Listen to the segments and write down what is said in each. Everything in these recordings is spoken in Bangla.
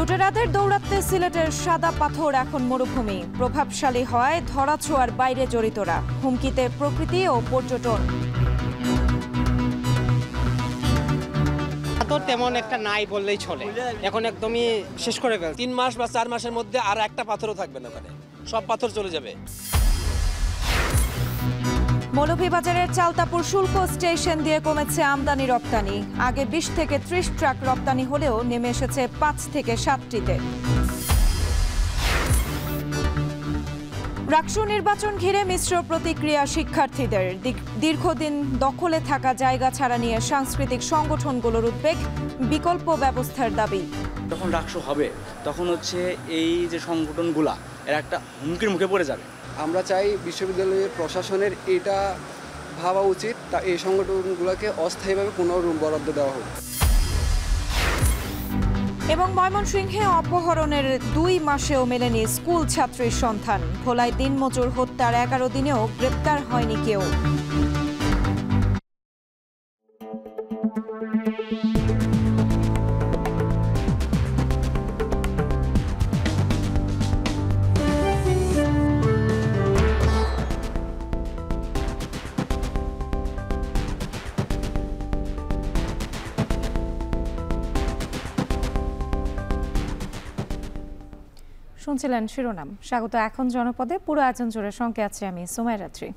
লুটেরাদের দৌরাত্মে সিলেটের সাদা পাথর এখন মরুভূমি। প্রভাবশালী হয় ধরাছোঁয়ার বাইরে জড়িতরা। হুমকিতে প্রকৃতি ও পর্যটন। পাথর তেমন একটা নাই বললেই চলে, এখন একদমই শেষ করে ফেল। 3 মাস বা 4 মাসের মধ্যে আর একটা পাথরও থাকবে না, ওখানে সব পাথর চলে যাবে। মৌলভীবাজারের চালতাপুর শুল্ক স্টেশন দিয়ে কমেছে আমদানি রপ্তানি। আগে 20 থেকে 30 ট্রাক রপ্তানি হলেও নেমে এসেছে 5 থেকে 7টিতে। রাকসু নির্বাচন ঘিরে মিশ্র প্রতিক্রিয়া শিক্ষার্থীদের। দীর্ঘদিন দখলে থাকা জায়গা ছাড়া নিয়ে সাংস্কৃতিক সংগঠনগুলোর উদ্বেগ, বিকল্প ব্যবস্থার দাবি। যখন রাকসু হবে তখন এই যে সংগঠনগুলা এর একটা হুমকির মুখে পড়ে যাবে। আমরা চাই বিশ্ববিদ্যালয়ের প্রশাসনের এটা ভাবা উচিত, তা এই সংগঠনগুলোকে অস্থায়ীভাবে কোনো রুম বরাদ্দ দেওয়া হোক। এবং ময়মনসিংহে অপহরণের 2 মাসেও মেলেনি স্কুল ছাত্রীর সন্ধান। ভোলায় দিনমজুর হত্যার 11 দিনেও গ্রেপ্তার হয়নি কেউ। শুনছিলেন শিরোনাম। স্বাগত এখন জনপদে। পুরো আয়োজন জুড়ে সঙ্গে আছে আমি সুমাইয়া রাত্রি।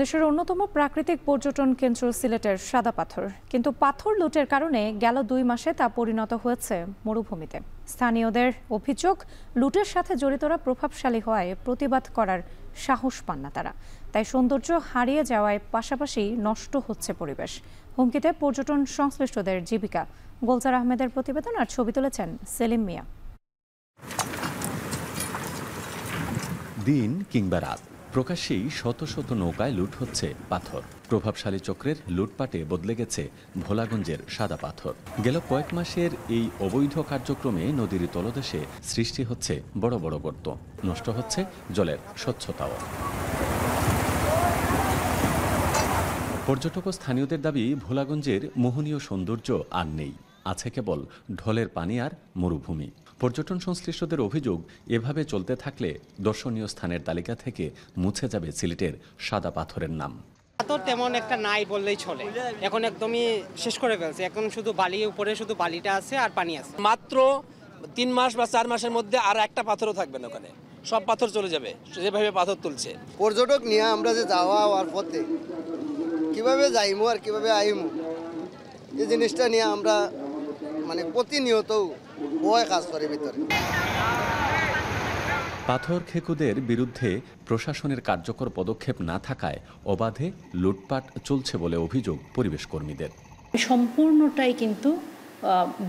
দেশের অন্যতম প্রাকৃতিক পর্যটন কেন্দ্র সিলেটের সাদা পাথর, কিন্তু পাথর লুটের কারণে গেল 2 মাসে তা পরিণত হয়েছে মরুভূমিতে। স্থানীয়দের অভিযোগ, লুটের সাথে জড়িতরা প্রভাবশালী হওয়ায় প্রতিবাদ করার সাহস পান না তারা। তাই সৌন্দর্য হারিয়ে যাওয়ায় পাশাপাশি নষ্ট হচ্ছে পরিবেশ। হুমকিতে পর্যটন সংশ্লিষ্টদের জীবিকা। গোলজার আহমেদের প্রতিবেদন আর ছবি তুলেছেন সেলিম মিয়া। দিন কিংবা রাত, প্রকাশ্যেই শত শত নৌকায় লুট হচ্ছে পাথর। প্রভাবশালী চক্রের লুটপাটে বদলে গেছে ভোলাগঞ্জের সাদা পাথর। গেল কয়েক মাসের এই অবৈধ কার্যক্রমে নদীর তলদেশে সৃষ্টি হচ্ছে বড় বড় গর্ত, নষ্ট হচ্ছে জলের স্বচ্ছতাও। পর্যটক ও স্থানীয়দের দাবি, ভোলাগঞ্জের মোহনীয় সৌন্দর্য আর নেই, আছে কেবল ঢলের পানি আর মরুভূমি। পর্যটন সংশ্লিষ্টদের অভিযোগ, এভাবে চলতে থাকলে দর্শনীয় স্থানের তালিকা থেকে মুছে যাবে সিলেটের সাদা পাথরের নাম। পাথর তেমন একটা নাই বললেই চলে, এখন একদমই শেষ করে ফেলছে। এখন শুধু বালি, উপরে শুধু বালিটা আছে আর পানি আছে। মাত্র 3 মাস বা 4 মাসের মধ্যে আর একটা পাথরও থাকবে না, ওখানে সব পাথর চলে যাবে। যেভাবে পাথর তুলছে, পর্যটক নিয়ে আমরা যে যাওয়া হওয়ার পথে কিভাবে যাইমু আর কিভাবে আইমু, এই জিনিসটা নিয়ে আমরা প্রতিনিয়ত ভয় কাজ করে ভিতরে। পাথর খেকুদের বিরুদ্ধে প্রশাসনের কার্যকর পদক্ষেপ না থাকায় অবাধে লুটপাট চলছে বলে অভিযোগ পরিবেশ কর্মীদের। সম্পূর্ণটাই কিন্তু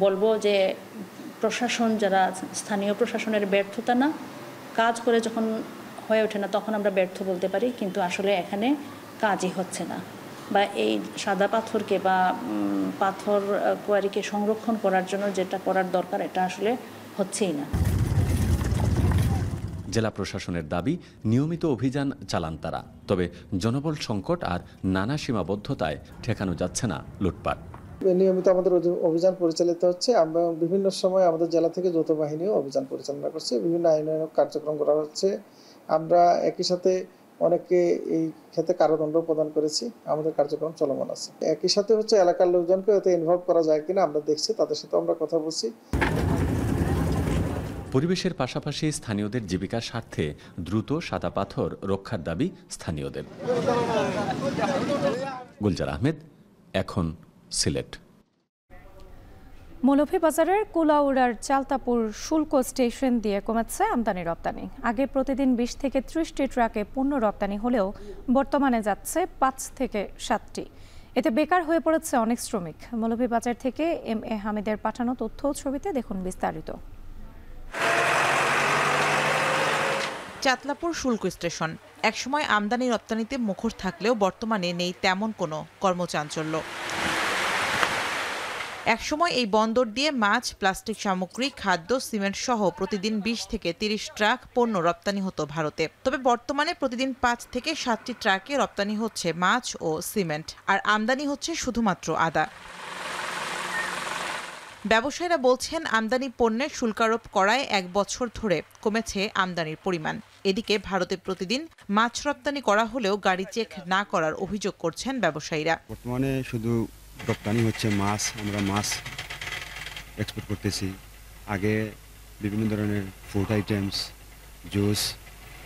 বলবো যে প্রশাসন, যারা স্থানীয় প্রশাসনের ব্যর্থতা না, কাজ করে যখন হয়ে ওঠে না তখন আমরা ব্যর্থ বলতে পারি, কিন্তু আসলে এখানে কাজই হচ্ছে না। বা এই সাদা পাথরকে বা পাথর কোয়ারিকে সংরক্ষণ করার জন্য যেটা করার দরকার, এটা আসলে হচ্ছেই না। জেলা প্রশাসনের দাবি, নিয়মিত অভিযান চালান তারা, তবে জনবল সংকট আর নানা সীমাবদ্ধতায় ঠেকানো যাচ্ছে না লুটপাট। নিয়মিত আমাদের অভিযান পরিচালিত হচ্ছে। আমরা বিভিন্ন সময় আমাদের জেলা থেকে যৌথ বাহিনীও অভিযান পরিচালনা করছে, বিভিন্ন আইনানুগ কার্যক্রম করা হচ্ছে। আমরা একই সাথে অনেকে এই ক্ষেত্রে কারাদণ্ড প্রদান করেছি, আমাদের কার্যক্রম চলমান আছে। একই সাথে এলাকার লোকজনকে এতে ইনভলভ করা যায় কিনা আমরা দেখছি, তাদের সাথে আমরা কথা বলছি। পরিবেশের পাশাপাশি স্থানীয়দের জীবিকার স্বার্থে দ্রুত সাদা পাথর রক্ষার দাবি স্থানীয়দের। গুলজার আহমেদ, এখন সিলেট। মৌলভীবাজারের কুলাউড়ার চালতাপুর শুল্ক স্টেশন দিয়ে কমেছে আমদানি রপ্তানি। আগে প্রতিদিন 20 থেকে 30টি ট্রাকে পণ্য রপ্তানি হলেও বর্তমানে যাচ্ছে 5 থেকে 7টি। এতে বেকার হয়ে পড়েছে অনেক শ্রমিক। মৌলভীবাজার থেকে MA হামিদের পাঠানো তথ্য ছবিতে দেখুন বিস্তারিত। চাতলাপুর শুল্ক স্টেশন একসময় আমদানি রপ্তানিতে মুখর থাকলেও বর্তমানে নেই তেমন কোনো কর্মচাঞ্চল্য। একসময় এই বন্দর দিয়ে মাছ, প্লাস্টিক সামগ্রী, খাদ্য, সিমেন্ট সহ প্রতিদিন 20 থেকে 30 ট্রাক পণ্য রপ্তানি হতো ভারতে। তবে বর্তমানে প্রতিদিন 5 থেকে 7টি ট্রাকে রপ্তানি হচ্ছে মাছ ও সিমেন্ট, আর আমদানি হচ্ছে শুধুমাত্র আদা। ব্যবসায়ীরা বলছেন আমদানি পণ্যের শুল্ক আরোপ করায় 1 বছর ধরে কমেছে আমদানির পরিমাণ। এদিকে ভারতে প্রতিদিন মাছ রপ্তানি করা হলেও গাড়ি চেক না করার অভিযোগ করছেন ব্যবসায়ীরা। বর্তমানে শুধু রপ্তানি হচ্ছে মাছ, আমরা মাছ এক্সপোর্ট করতেছি। আগে বিভিন্ন ধরনের food items, juice,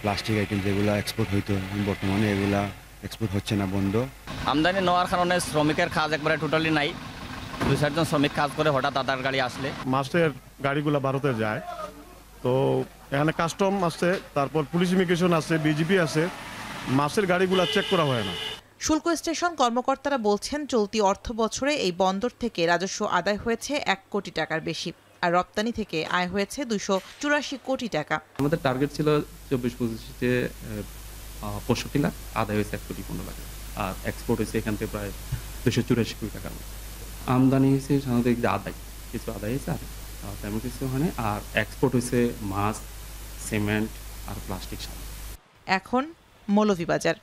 plastic items এগুলো এক্সপোর্ট হইতো, বর্তমানে এগুলা এক্সপোর্ট হচ্ছে না, বন্ধ। আমদানি নেওয়ার কারণে শ্রমিকের কাজ একবারে টোটালি নাই। 2-4 জন শ্রমিক কাজ করে হঠাৎ আদার গাড়ি আসলে মাছের গাড়িগুলো ভারতে যায়, তো এখানে কাস্টম আছে, তারপর পুলিশ ইমিগ্রেশন আছে, বিজিপি আছে, মাছের গাড়িগুলো চেক করা হয় না। শুল্ক স্টেশন কর্মকর্তারা বলছেন চলতি অর্থ বছরে এই বন্দর থেকে রাজস্ব আদায় হয়েছে 1 কোটি টাকার বেশি, আর রপ্তানি থেকে আয় হয়েছে 284 কোটি টাকা। আমাদের টার্গেট ছিল 24-25-তে 65 লাখ, আদায় হয়েছে 1 কোটি 15 লাখ, আর এক্সপোর্ট হয়েছে এখান থেকে প্রায় 284 কোটি টাকার মতো। আমদানি হয়েছে সাধারণত আদায় কিছু আদায় হয়েছে, আর তেমন কিছু ওখানে, আর এক্সপোর্ট হয়েছে মাছ, সিমেন্ট আর প্লাস্টিক সামগ্রী। এখন মৌলভীবাজার।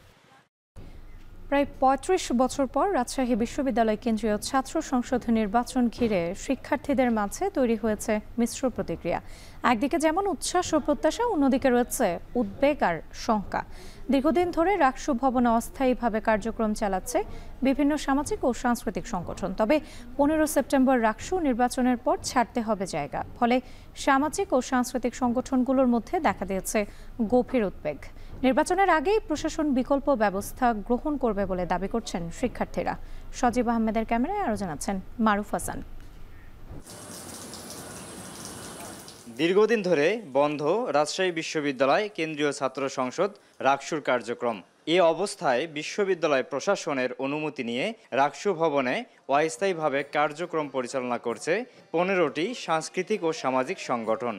প্রায় ৩৫ বছর পর রাজশাহী বিশ্ববিদ্যালয় কেন্দ্রীয় ছাত্র সংসদ নির্বাচন ঘিরে শিক্ষার্থীদের মাঝে তৈরি হয়েছে মিশ্র প্রতিক্রিয়া। একদিকে যেমন উচ্ছ্বাস ও প্রত্যাশা, অন্যদিকে রয়েছে উদ্বেগ আর শঙ্কা। দীর্ঘদিন ধরে রাকসু ভবনে অস্থায়ীভাবে কার্যক্রম চালাচ্ছে বিভিন্ন সামাজিক ও সাংস্কৃতিক সংগঠন। তবে 15 সেপ্টেম্বর রাকসু নির্বাচনের পর ছাড়তে হবে জায়গা, ফলে সামাজিক ও সাংস্কৃতিক সংগঠনগুলোর মধ্যে দেখা দিয়েছে গভীর উদ্বেগ। নির্বাচনের আগেই প্রশাসন বিকল্প ব্যবস্থা গ্রহণ করবে বলে দাবি করছেন শিক্ষার্থীরা। সজীব আহমেদের ক্যামেরায় আরও জানাচ্ছেন মারুফ হাসান। দীর্ঘদিন ধরে বন্ধ রাজশাহী বিশ্ববিদ্যালয় কেন্দ্রীয় ছাত্র সংসদ রাকসুর কার্যক্রম। এ অবস্থায় বিশ্ববিদ্যালয় প্রশাসনের অনুমতি নিয়ে রাকসু ভবনে অস্থায়ীভাবে কার্যক্রম পরিচালনা করছে 15টি সাংস্কৃতিক ও সামাজিক সংগঠন।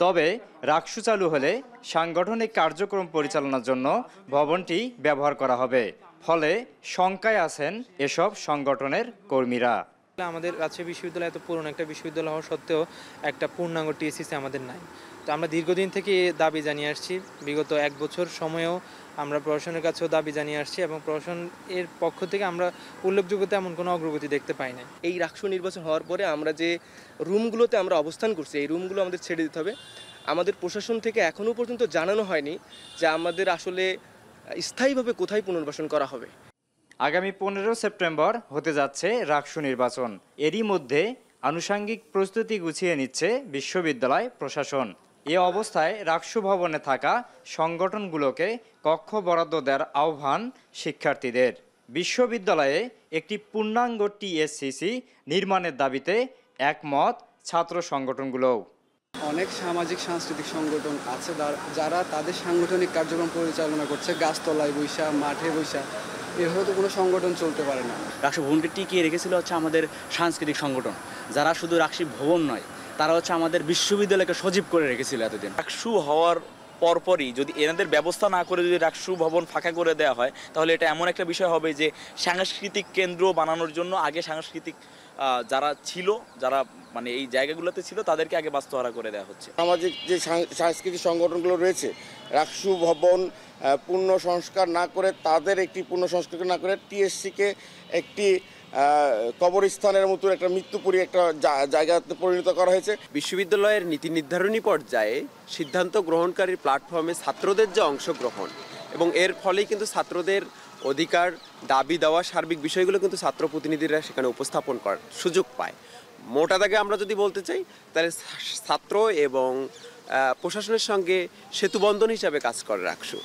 তবে রাকসু চালু হলে সাংগঠনিক কার্যক্রম পরিচালনার জন্য ভবনটি ব্যবহার করা হবে, ফলে শঙ্কায় আছেন এসব সংগঠনের কর্মীরা। আমাদের রাজশাহী বিশ্ববিদ্যালয় এত পুরনো একটা বিশ্ববিদ্যালয় হওয়া সত্ত্বেও একটা পূর্ণাঙ্গ টিএসসিসি আমাদের নাই। তো আমরা দীর্ঘদিন থেকে দাবি জানিয়ে আসছি, বিগত 1 বছর সময়েও আমরা প্রশাসনের কাছেও দাবি জানিয়ে আসছি, এবং প্রশাসন এর পক্ষ থেকে আমরা উল্লেখযোগ্য তেমন কোনো অগ্রগতি দেখতে পাই না। এই রাকসু নির্বাচন হওয়ার পরে আমরা যে রুমগুলোতে আমরা অবস্থান করছি, এই রুমগুলো আমাদের ছেড়ে দিতে হবে। আমাদের প্রশাসন থেকে এখনও পর্যন্ত জানানো হয়নি যে আমাদের আসলে স্থায়ীভাবে কোথায় পুনর্বাসন করা হবে। আগামী 15 সেপ্টেম্বর হতে যাচ্ছে রাকসু নির্বাচন। এরই মধ্যে আনুষঙ্গিক প্রস্তুতি গুছিয়ে নিচ্ছে বিশ্ববিদ্যালয় প্রশাসন। এ অবস্থায় রাকসু ভবনে থাকা সংগঠনগুলোকে কক্ষ বরাদ্দ দেওয়ার আহ্বান শিক্ষার্থীদের। বিশ্ববিদ্যালয়ে একটি পূর্ণাঙ্গ টিএসসিসি নির্মাণের দাবিতে একমত ছাত্র সংগঠনগুলোও। অনেক সামাজিক সাংস্কৃতিক সংগঠন আছে যারা তাদের সাংগঠনিক কার্যক্রম পরিচালনা করছে গাছতলায় বৈশা, মাঠে বৈশা। এভাবে তো কোনো সংগঠন চলতে পারে না। রাকসু ভবনকে টিকিয়ে রেখেছিল হচ্ছে আমাদের সাংস্কৃতিক সংগঠন, যারা শুধু রাকসু ভবন নয়, তারা হচ্ছে আমাদের বিশ্ববিদ্যালয়কে সজীব করে রেখেছিল এতদিন। রাকসু হওয়ার পরপরই যদি এনাদের ব্যবস্থা না করে যদি রাকসু ভবন ফাঁকা করে দেওয়া হয়, তাহলে এটা এমন একটা বিষয় হবে যে সাংস্কৃতিক কেন্দ্র বানানোর জন্য আগে সাংস্কৃতিক যারা ছিল, যারা মানে এই জায়গাগুলোতে ছিল, তাদেরকে আগে বাস্তবায়ন করে দেওয়া হচ্ছে। সামাজিক যে সাংস্কৃতিক সংগঠনগুলো রয়েছে, রাকসু ভবন পূর্ণ সংস্কার না করে, তাদের একটি পূর্ণ সংস্কার না করে টিএসসিকে একটি কবরস্থানের মতো একটা মৃত্যুপুরী একটা জায়গাতে পরিণত করা হয়েছে। বিশ্ববিদ্যালয়ের নীতি নির্ধারণী পর্যায়ে সিদ্ধান্ত গ্রহণকারী প্ল্যাটফর্মে ছাত্রদের যে অংশগ্রহণ, এবং এর ফলেই কিন্তু ছাত্রদের অধিকার, দাবি দেওয়া, সার্বিক বিষয়গুলো কিন্তু ছাত্র প্রতিনিধিরা সেখানে উপস্থাপন করার সুযোগ পায়। মোটা দাগে আমরা যদি বলতে চাই, তাহলে ছাত্র এবং প্রশাসনের সঙ্গে সেতুবন্ধন হিসাবে কাজ করে রাকসু।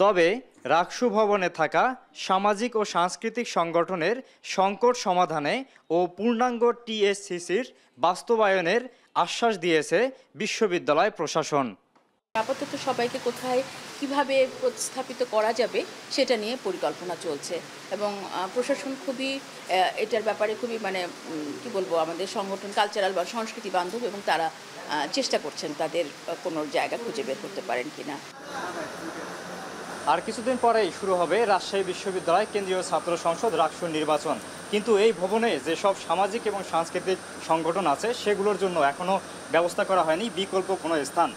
তবে রাকসু ভবনে থাকা সামাজিক ও সাংস্কৃতিক সংগঠনের সংকট সমাধানে ও পূর্ণাঙ্গ টিএসসিসির বাস্তবায়নের আশ্বাস দিয়েছে বিশ্ববিদ্যালয় প্রশাসন। আপাতত সবাইকে কোথায় কিভাবে প্রতিস্থাপিত করা যাবে সেটা নিয়ে পরিকল্পনা চলছে, এবং প্রশাসন খুবই এটার ব্যাপারে খুবই কি বলবো, আমাদের সংগঠন কালচারাল বা সংস্কৃতি বান্ধব, এবং তারা চেষ্টা করছেন তাদের কোনো জায়গা খুঁজে বের করতে পারেন কিনা। আর কিছুদিন পরেই শুরু হবে রাজশাহী বিশ্ববিদ্যালয় কেন্দ্রীয় ছাত্র সংসদ রাকসু নির্বাচন, কিন্তু এই ভবনে যেসব সামাজিক এবং সাংস্কৃতিক সংগঠন আছে সেগুলোর জন্য এখনও ব্যবস্থা করা হয়নি বিকল্প কোনো স্থান।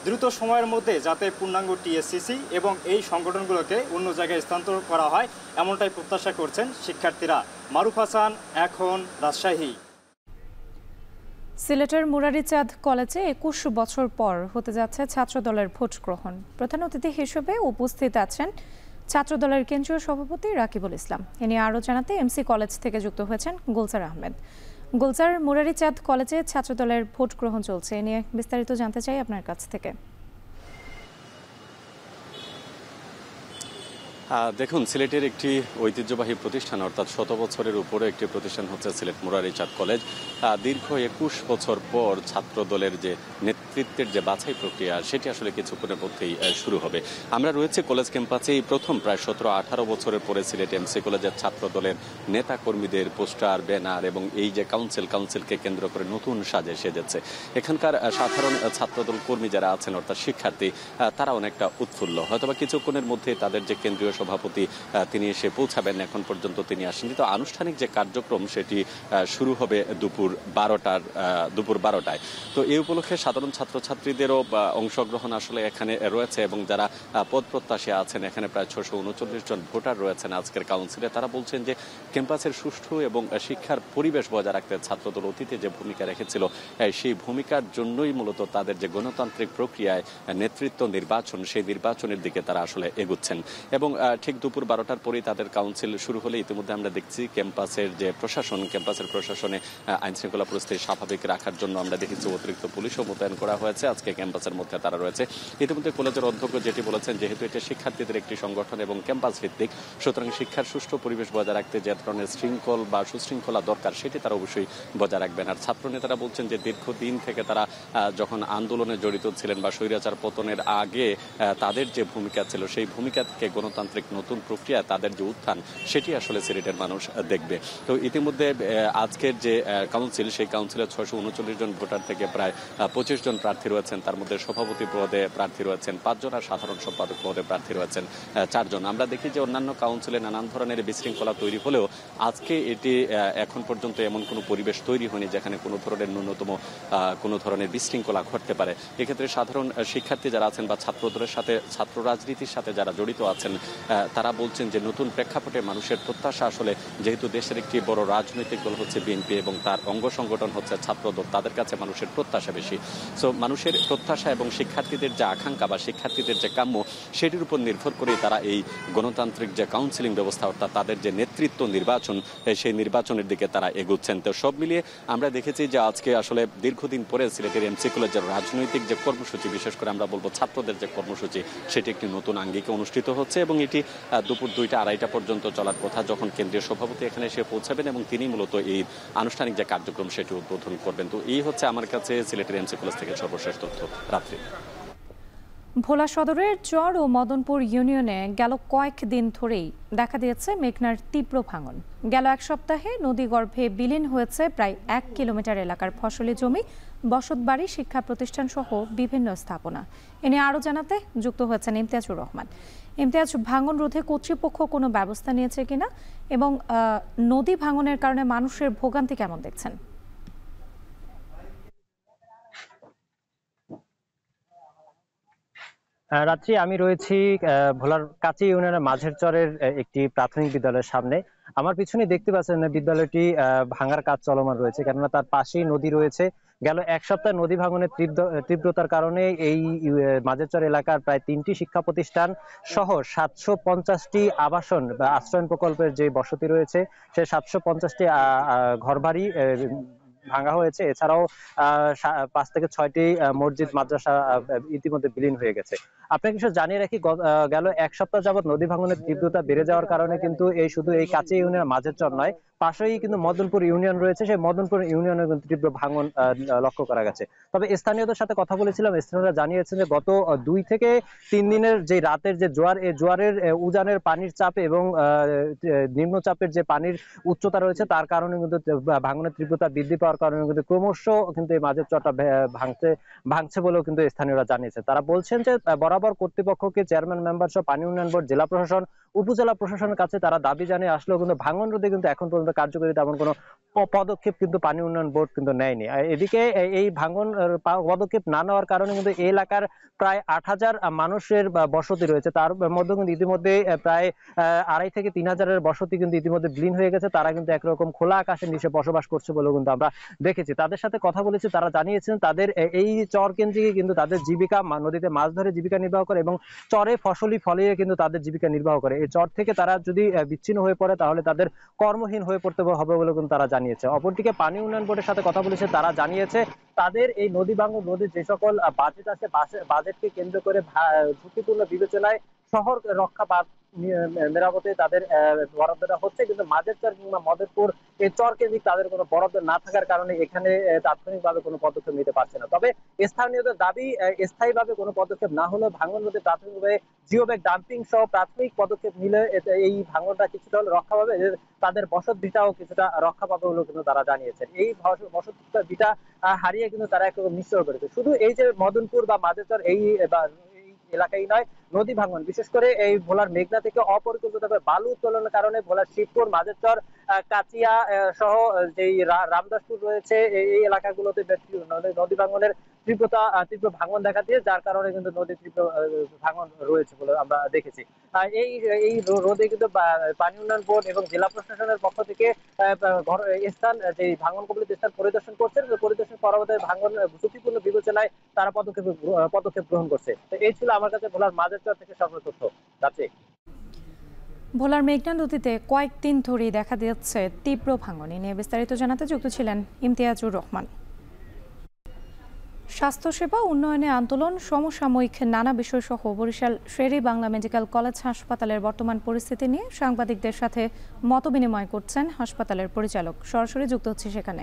দ্রুত সময়ের মধ্যে যাতে পূর্ণাঙ্গ টিএসসিসি এবং এই সংগঠনগুলোকে অন্য জায়গায় স্থানান্তর করা হয় এমনটাই প্রত্যাশা করছেন শিক্ষার্থীরা। মারুফ হাসান, এখন, রাজশাহী। সিলেটের মুরারিচাঁদ কলেজে ২১ বছর পর হতে যাচ্ছে ছাত্রদলের ভোট গ্রহণ। প্রধান অতিথি হিসেবে উপস্থিত আছেন ছাত্রদলের কেন্দ্রীয় সভাপতি রাকিবুল ইসলাম। এ নিয়ে আরও জানাতে এমসি কলেজ থেকে যুক্ত হয়েছেন গুলজার আহমেদ। গুলজার, মুরারিচাঁদ কলেজে ছাত্রদলের ভোট গ্রহণ চলছে, এ নিয়ে বিস্তারিত জানতে চাই আপনার কাছ থেকে। দেখুন, সিলেটের একটি ঐতিহ্যবাহী প্রতিষ্ঠান, অর্থাৎ ১০০ বছরের উপরে একটি প্রতিষ্ঠান হচ্ছে সিলেট মুরারিচাঁদ কলেজ। দীর্ঘ ২১ বছর পর ছাত্র দলের যে নেতৃত্বের যে বাছাই প্রক্রিয়া, সেটি আসলে কিছুক্ষণের মধ্যেই শুরু হবে। আমরা রয়েছে কলেজ ক্যাম্পাসে। এই প্রথম প্রায় ১৭-১৮ বছরের পরে সিলেট এমসি কলেজের ছাত্র দলের নেতা কর্মীদের পোস্টার, ব্যানার এবং এই যে কাউন্সিলকে কেন্দ্র করে নতুন সাজে সেজেছে। এখানকার সাধারণ ছাত্রদল কর্মী যারা আছেন, অর্থাৎ শিক্ষার্থী, তারা অনেকটা উৎফুল্ল। হয়তোবা কিছুক্ষণের মধ্যে তাদের যে কেন্দ্রীয় সভাপতি তিনি এসে পৌঁছাবেন, এখন পর্যন্ত তিনি আসেননি। তো আনুষ্ঠানিক যে কার্যক্রম সেটি শুরু হবে দুপুর ১২টায়। তো এই উপলক্ষে সাধারণ ছাত্রছাত্রীদেরও অংশগ্রহণ আসলে এখানে রয়েছে এবং যারা পদ প্রত্যাশী আছেন, এখানে প্রায় ৬৩৯ জন ভোটার রয়েছেন আজকের কাউন্সিলে। তারা বলছেন যে ক্যাম্পাসের সুষ্ঠু এবং শিক্ষার পরিবেশ বজায় রাখতে ছাত্রদল অতীতে যে ভূমিকা রেখেছিল, সেই ভূমিকার জন্যই মূলত তাদের যে গণতান্ত্রিক প্রক্রিয়ায় নেতৃত্ব নির্বাচন, সেই নির্বাচনের দিকে তারা আসলে এগুচ্ছেন। এবং ঠিক দুপুর ১২টার পরেই তাদের কাউন্সিল শুরু হলে ইতিমধ্যে আমরা দেখছি ক্যাম্পাসের যে ক্যাম্পাসের প্রশাসনে আইনশৃঙ্খলা পরিস্থিতি স্বাভাবিক রাখার জন্য আমরা দেখেছি অতিরিক্ত পুলিশও মোতায়েন করা হয়েছে। আজকে ক্যাম্পাসের মধ্যে তারা রয়েছে। ইতিমধ্যে কলেজের অধ্যক্ষ যেটি বলেছেন, যেহেতু এটা শিক্ষার্থীদের একটি সংগঠন এবং ক্যাম্পাস ভিত্তিক, সুতরাং শিক্ষার সুষ্ঠু পরিবেশ বজায় রাখতে যে ধরনের শৃঙ্খল বা সুশৃঙ্খলা দরকার, সেটি তারা অবশ্যই বজায় রাখবেন। আর ছাত্র নেতারা বলছেন যে দীর্ঘদিন থেকে তারা যখন আন্দোলনে জড়িত ছিলেন বা স্বৈরাচার পতনের আগে তাদের যে ভূমিকা ছিল, সেই ভূমিকা থেকে গণতান্ত্রিক নতুন প্রক্রিয়া, তাদের যে উত্থান, সেটি আসলে সিলেটের মানুষ দেখবে। তো ইতিমধ্যে আজকের যে কাউন্সিল, সেই কাউন্সিলে ৬৩৯ জন ভোটার থেকে প্রায় ২৫ জন প্রার্থী রয়েছেন। তার মধ্যে সভাপতি পদে প্রার্থী রয়েছেন ৫ জন, আর সাধারণ সম্পাদক পদে প্রার্থী রয়েছেন ৪ জন। আমরা দেখি যে অন্যান্য কাউন্সিলে নানান ধরনের বিশৃঙ্খলা তৈরি হলেও আজকে এটি এখন পর্যন্ত এমন কোনো পরিবেশ তৈরি হয়নি যেখানে কোনো ধরনের ন্যূনতম কোনো ধরনের বিশৃঙ্খলা ঘটতে পারে। এক্ষেত্রে সাধারণ শিক্ষার্থী যারা আছেন বা ছাত্রদলের সাথে, ছাত্র রাজনীতির সাথে যারা জড়িত আছেন, তারা বলছেন যে নতুন প্রেক্ষাপটে মানুষের প্রত্যাশা আসলে, যেহেতু দেশের একটি বড় রাজনৈতিক দল হচ্ছে বিএনপি এবং তার অঙ্গ সংগঠন হচ্ছে ছাত্রদল, তাদের কাছে মানুষের প্রত্যাশা বেশি। সো মানুষের প্রত্যাশা এবং শিক্ষার্থীদের যে আকাঙ্ক্ষা বা শিক্ষার্থীদের যে কাম্য, সেটির উপর নির্ভর করেই তারা এই গণতান্ত্রিক যে কাউন্সিলিং ব্যবস্থা, অর্থাৎ তাদের যে নেতৃত্ব নির্বাচন, সেই নির্বাচনের দিকে তারা এগোচ্ছেন। তো সব মিলিয়ে আমরা দেখেছি যে আজকে আসলে দীর্ঘদিন পরে সিলেটের এমসি কলেজের রাজনৈতিক যে কর্মসূচি, বিশেষ করে আমরা বলবো ছাত্রদের যে কর্মসূচি, সেটি একটি নতুন আঙ্গিকে অনুষ্ঠিত হচ্ছে এবং এটি দুপুর ২টা-২.৫টা পর্যন্ত চলার কথা, যখন কেন্দ্রীয় সভাপতি এখানে এসে পৌঁছাবেন এবং তিনি মূলত এই আনুষ্ঠানিক যে কার্যক্রম সেটি উদ্বোধন করবেন। তো এই হচ্ছে আমার কাছে সিলেটের এমসি কলেজ থেকে সর্বশেষ তথ্য। রাত্রি। ভোলা সদরের চর ও মদনপুর ইউনিয়নে গেল কয়েকদিন ধরেই দেখা দিয়েছে মেঘনার তীব্র ভাঙন। গেল এক সপ্তাহে নদীগর্ভে বিলীন হয়েছে প্রায় ১ কিলোমিটার এলাকার ফসলি জমি, বসতবাড়ি, শিক্ষা প্রতিষ্ঠান সহ বিভিন্ন স্থাপনা। এ নিয়ে আরও জানাতে যুক্ত হয়েছেন ইমতিয়াজুর রহমান। ইমতিয়াজ, ভাঙন রোধে কর্তৃপক্ষ কোনো ব্যবস্থা নিয়েছে কিনা এবং নদী ভাঙনের কারণে মানুষের ভোগান্তি কেমন দেখছেন? রাত্রি, আমি রয়েছি ভোলার কাচি ইউনিয়নের মাঝের চরের একটি প্রাথমিক বিদ্যালয়ের সামনে। আমার পিছনে দেখতে পাচ্ছেন বিদ্যালয়টি ভাঙার কাজ চলমান রয়েছে, কেননা তার পাশেই নদী রয়েছে। গেল এক সপ্তাহ নদী ভাঙনের তীব্রতার কারণে এই মাঝেরচর এলাকার প্রায় ৩টি শিক্ষা প্রতিষ্ঠান সহ ৭৫০টি আবাসন বা আশ্রয়ন প্রকল্পের যে বসতি রয়েছে, সে ৭৫০টি ঘরবাড়ি ভাঙা হয়েছে। এছাড়াও ৫ থেকে ৬টি মসজিদ, মাদ্রাসা ইতিমধ্যে বিলীন হয়ে গেছে। আপনাকে কিছু জানিয়ে রাখি, গেল এক সপ্তাহ যাবৎ নদী ভাঙনের তীব্রতা বেড়ে যাওয়ার কারণে কিন্তু শুধু এই কাচি ইউনিয়নের মাঝেরচর নয়, পাশেই কিন্তু মদনপুর ইউনিয়ন রয়েছে, সেই মদনপুর ইউনিয়নে কিন্তু তীব্র ভাঙন লক্ষ্য করা গেছে। তবে স্থানীয়দের সাথে কথা বলেছিলাম, স্থানীয়রা জানিয়েছেন যে গত ২ থেকে ৩ দিনের যে রাতের যে জোয়ার, এই জোয়ারের উজানের পানির চাপ এবং নিম্নচাপের যে পানির উচ্চতা রয়েছে, তার কারণে কিন্তু ভাঙনের তীব্রতা বৃদ্ধি পাওয়ার হওয়ার কারণে কিন্তু ক্রমশ কিন্তু এই মাঝের চরটা ভাঙছে বলেও কিন্তু স্থানীয়রা জানিয়েছে। তারা বলছেন যে বরাবর কর্তৃপক্ষকে চেয়ারম্যান মেম্বার সহ পানি উন্নয়ন বোর্ড, জেলা প্রশাসন, উপজেলা প্রশাসনের কাছে তারা দাবি জানিয়ে আসলেও কিন্তু ভাঙন রোধে কিন্তু এখন পর্যন্ত কার্যকরী তেমন কোনো পদক্ষেপ কিন্তু পানি উন্নয়ন বোর্ড কিন্তু নেয়নি। এদিকে এই ভাঙন পদক্ষেপ না নেওয়ার কারণে কিন্তু এই এলাকার প্রায় 8,000 মানুষের বসতি রয়েছে, তার মধ্যে কিন্তু ইতিমধ্যে প্রায় 2,500 থেকে 3,000 বসতি কিন্তু ইতিমধ্যে বিলীন হয়ে গেছে। তারা কিন্তু একরকম খোলা আকাশের নিচে বসবাস করছে বলেও কিন্তু আমরা দেখেছি। তাদের সাথে কথা বলেছি, তারা জানিয়েছেন তাদের এই চর কেন্দ্রিক কিন্তু তাদের জীবিকা, নদীতে মাছ ধরে জীবিকা নির্বাহ করে এবং চরে ফসলি ফলিয়ে কিন্তু তাদের জীবিকা নির্বাহ করে। এই চর থেকে তারা যদি বিচ্ছিন্ন হয়ে পড়ে তাহলে তাদের কর্মহীন হয়ে পড়তে হবে বলে কিন্তু তারা জানিয়েছে। অপরদিকে পানি উন্নয়ন বোর্ডের সাথে কথা বলেছে, তারা জানিয়েছে তাদের এই নদী ভাঙন রোধে যে সকল বাজেট আছে, বাজেটকে কেন্দ্র করে ঝুঁকিপূর্ণ বিবেচনায় শহর রক্ষা বা মেরামতে তাদের বরাদ্দটা হচ্ছে, কিন্তু মাঝের চর কিংবা মদরপুর এই চর কেন্দ্রিক তাদের কোনো বরাদ্দ না থাকার কারণে এখানে তাৎক্ষণিকভাবে কোনো পদক্ষেপ নিতে পারছে না। তবে স্থানীয়দের দাবি, স্থায়ীভাবে কোনো পদক্ষেপ না হলেও ভাঙন রোধে প্রাথমিকভাবে জিও ব্যাগ ডাম্পিং সহ প্রাথমিক পদক্ষেপ নিলে এই ভাঙনটা কিছুটা হলে রক্ষা পাবে, তাদের বসত ভিটাও কিছুটা রক্ষা পাবে বলেও কিন্তু তারা জানিয়েছেন। এই বসত ভিটা হারিয়ে কিন্তু তারা একরকম নিঃস্ব করেছে। শুধু এই যে মদনপুর বা মাঝেরচর এই এলাকায় নয়, নদী ভাঙন বিশেষ করে এই ভোলার মেঘনা থেকে অপরিকল্পিতভাবে বালু উত্তোলনের কারণে ভোলার শিবপুর, মাঝেরচর, কাচিয়া সহ যে রামদাসপুর রয়েছে এই এলাকাগুলোতে নদী ভাঙনের তীব্র ভাঙন দেখা দিয়ে, যার কারণে কিন্তু নদী তীব্র ভাঙন রয়েছে বলে আমরা দেখেছি। এই রোধে কিন্তু পানি উন্নয়ন বোর্ড এবং জেলা প্রশাসনের পক্ষ থেকে স্থান যে ভাঙন কবলিত স্থান পরিদর্শন করছেন, পরিদর্শন পরবর্তী ভাঙন ঝুঁকিপূর্ণ বিবেচনায় তারা পদক্ষেপ গ্রহণ করছে। তো এই ছিল আমার কাছে ভোলার মাঝেরচর থেকে সর্বোচ্চ তথ্য। যাচ্ছে ভোলার মেঘনা নদীতে কয়েকদিন ধরেই দেখা দিচ্ছে তীব্র ভাঙন। নিয়ে বিস্তারিত জানাতে যুক্ত ছিলেন ইমতিয়াজুর রহমান। স্বাস্থ্যসেবা উন্নয়নে আন্দোলন, সমসাময়িক নানা বিষয় সহ বরিশাল শের-ই বাংলা মেডিকেল কলেজ হাসপাতালের বর্তমান পরিস্থিতি নিয়ে সাংবাদিকদের সাথে মতবিনিময় করছেন হাসপাতালের পরিচালক। সরাসরি যুক্ত হচ্ছে সেখানে।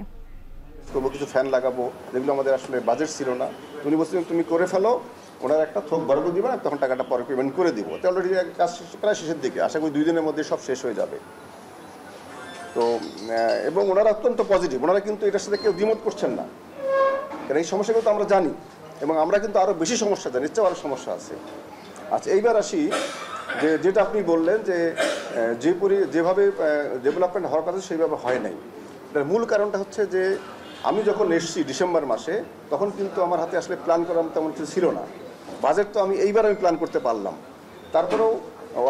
কিছু ফ্যান লাগাবো, যেগুলো আমাদের আসলে বাজেট ছিল না, উনি বলছিলেন তুমি করে ফেলো, ওনার একটা থোক বরাদ্দ দিবেন, তখন টাকাটা পরে পেমেন্ট করে দিব। তো অলরেডি কাজ প্রায় শেষের দিকে, আশা করি 2 দিনের মধ্যে সব শেষ হয়ে যাবে। তো এবং ওনারা অত্যন্ত পজিটিভ, ওনারা কিন্তু এটার সাথে কেউ দ্বিমত করছেন না, কারণ এই সমস্যাগুলো তো আমরা জানি এবং আমরা কিন্তু আরও বেশি সমস্যা জানি, চেয়ে আরও সমস্যা আছে। আচ্ছা, এইবার আসি যেটা আপনি বললেন যে যেভাবে ডেভেলপমেন্ট হওয়ার কথা সেইভাবে হয় নাই। এটার মূল কারণটা হচ্ছে যে আমি যখন এসেছি ডিসেম্বর মাসে, তখন কিন্তু আমার হাতে আসলে প্ল্যান করার তেমন কিছু ছিল না। বাজেট তো এইবার আমি প্ল্যান করতে পারলাম, তারপরেও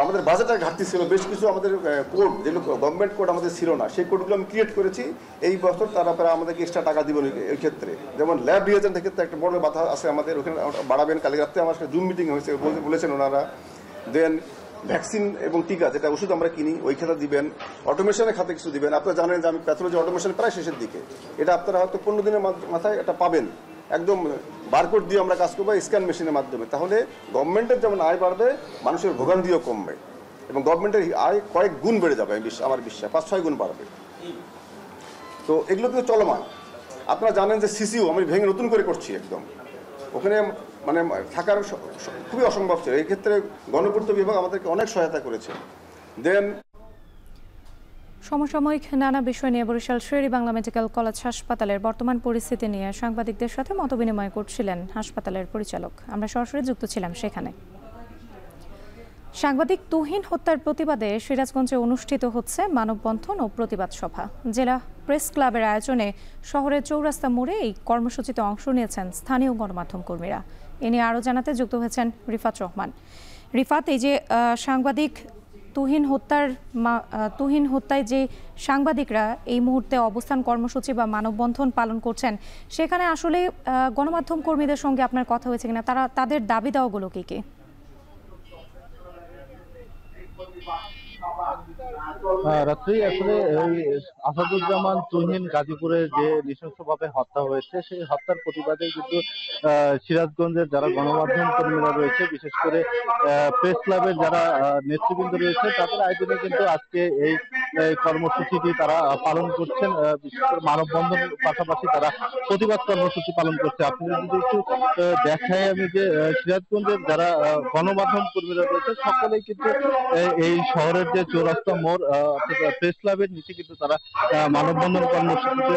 আমাদের বাজেটের ঘাটতি ছিল। বেশ কিছু আমাদের কোড, যেগুলো গভর্নমেন্ট কোড আমাদের ছিল না, সেই কোডগুলো আমি ক্রিয়েট করেছি। এই বছর তারা আমাদেরকে এক্সট্রা টাকা দিবেন এই ক্ষেত্রে। যেমন ল্যাব রিয়েজেন্টের ক্ষেত্রে একটা বড় বাধা আছে আমাদের, ওখানে বাড়াবেন। কালকে রাত্রে আমার সাথে জুম মিটিং হয়েছে, বলেছেন ওনারা। দেন ভ্যাকসিন এবং টিকা, যেটা ওষুধ আমরা কিনি, ওই খাতে দিবেন। অটোমেশনের খাতে কিছু দিবেন। আপনারা জানেন যে আমি প্যাথোলজি অটোমেশন প্রায় শেষের দিকে, এটা আপনারা হয়তো 15 দিনের মাথায় এটা পাবেন। একদম বারকোড দিয়ে আমরা কাজ করবো স্ক্যান মেশিনের মাধ্যমে। তাহলে গভর্নমেন্টের যেমন আয় বাড়বে, মানুষের ভোগান্তিও কমবে এবং গভর্নমেন্টের আয় কয়েক গুণ বেড়ে যাবে, আমার বিশ্বাস 5-6 গুণ বাড়বে। তো এগুলো কিন্তু চলমান। আপনারা জানেন যে সিসিউ আমি ভেঙে নতুন করে করছি একদম, ওখানে মানে থাকার খুবই অসম্ভব ছিল। এই ক্ষেত্রে গণপূর্ত বিভাগ আমাদেরকে অনেক সহায়তা করেছে। দেন সমসাময়িক নানা বিষয় নিয়ে বরিশাল শের-ই বাংলা মেডিকেল কলেজ হাসপাতালের বর্তমান পরিস্থিতি নিয়ে সাংবাদিকদের সাথে মতবিনিময় করছিলেন হাসপাতালের পরিচালক। আমরা সরাসরি যুক্ত ছিলাম সেখানে। সাংবাদিক তুহিন হত্যার প্রতিবাদে সিরাজগঞ্জে অনুষ্ঠিত হচ্ছে মানববন্ধন ও প্রতিবাদ সভা। জেলা প্রেস ক্লাবের আয়োজনে শহরের চৌরাস্তা মোড়ে এই কর্মসূচিতে অংশ নিয়েছেন স্থানীয় গণমাধ্যম কর্মীরা। এ নিয়ে আরও জানাতে যুক্ত হয়েছেন রিফাত রহমান। রিফাত, এই যে সাংবাদিক তুহিন হত্যায় যে সাংবাদিকরা এই মুহূর্তে অবস্থান কর্মসূচি বা মানববন্ধন পালন করছেন, সেখানে আসলে গণমাধ্যম কর্মীদের সঙ্গে আপনার কথা হয়েছে কিনা, তাদের দাবি দেওয়াগুলো কি কি? রাত্রি আসলে ওই আসাদুজ্জামান তুহিন গাজীপুরে যে নৃশংসভাবে হত্যা হয়েছে, সেই হত্যার প্রতিবাদে কিন্তু সিরাজগঞ্জের যারা গণমাধ্যম কর্মীরা রয়েছে, বিশেষ করে প্রেস ক্লাবের যারা নেতৃবৃন্দ রয়েছে, তাদের আয়োজনে কিন্তু আজকে এই এই কর্মসূচিটি তারা পালন করছেন। বিশেষ করে মানববন্ধনের পাশাপাশি তারা প্রতিবাদ কর্মসূচি পালন করছে। আপনাদের যদি একটু দেখাই আমি যে সিরাজগঞ্জের যারা গণমাধ্যম কর্মীরা রয়েছে সকলেই কিন্তু এই শহরের যে চৌরাস্তা মোড় প্রেস ক্লাবের নিচে কিন্তু তারা মানববন্ধন কর্মসূচিতে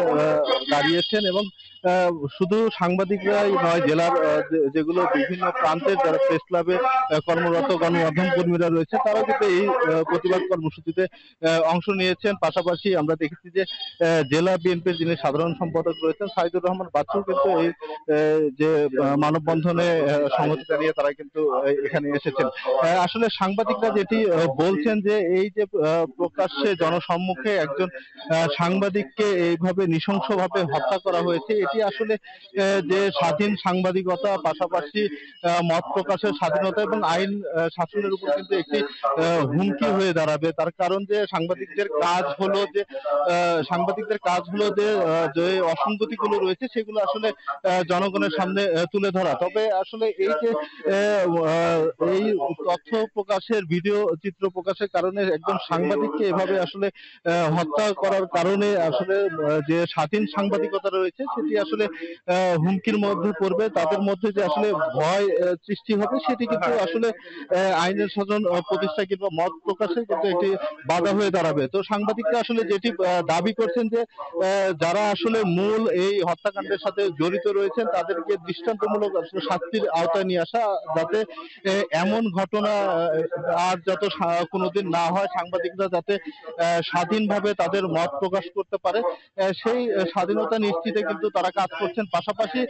দাঁড়িয়েছেন এবং শুধু সাংবাদিকরাই নয়, জেলার যেগুলো বিভিন্ন প্রান্তের যারা প্রেস ক্লাবে কর্মরত গণমাধ্যম কর্মীরা রয়েছে তারাও কিন্তু এই প্রতিবাদ কর্মসূচিতে অংশ নিয়েছেন। পাশাপাশি আমরা দেখেছি যে জেলা বিএনপির যিনি সাধারণ সম্পাদক রয়েছেন সাইদুর রহমান বাচ্চু কিন্তু এই যে মানববন্ধনে সংহতি জানিয়ে তারা কিন্তু এখানে এসেছেন। আসলে সাংবাদিকরা যেটি বলছেন যে এই যে প্রকাশ্যে জনসম্মুখে একজন সাংবাদিককে এইভাবে নৃশংসভাবে হত্যা করা হয়েছে, এটি আসলে যে স্বাধীন সাংবাদিকতা পাশাপাশি মত প্রকাশের স্বাধীনতা এবং আইন শাসনের উপর কিন্তু একটি হুমকি হয়ে দাঁড়াবে। তার কারণ যে সাংবাদিকদের কাজ হলো যে অসঙ্গতিগুলো রয়েছে সেগুলো আসলে জনগণের সামনে তুলে ধরা। তবে আসলে এই যে এই তথ্য প্রকাশের ভিডিও চিত্র প্রকাশের কারণে একজন সাংবাদিককে এভাবে আসলে হত্যা করার কারণে আসলে যে স্বাধীন সাংবাদিকতা রয়েছে সেটি আসলে হুমকির মধ্যে পড়বে। তাদের মধ্যে যে আসলে ভয় সৃষ্টি হবে সেটি কিন্তু আসলে আইনের শাসন প্রতিষ্ঠা কিংবা মত প্রকাশে কিন্তু একটি বাধা হয়ে দাঁড়াবে। তো সাংবাদিকরা আসলে যেটি দাবি করছেন যে যারা আসলে মূল এই হত্যাকাণ্ডের সাথে জড়িত রয়েছেন তাদেরকে দৃষ্টান্তমূলক শাস্তির আওতায় নিয়ে আসা, যাতে এমন ঘটনা আর যত কোনোদিন না হয়, সাংবাদিকরা যাতে স্বাধীনভাবে তাদের মত প্রকাশ করতে পারে সেই স্বাধীনতা নিশ্চিতে কিন্তু তারা কাজ করছেন। পাশাপাশি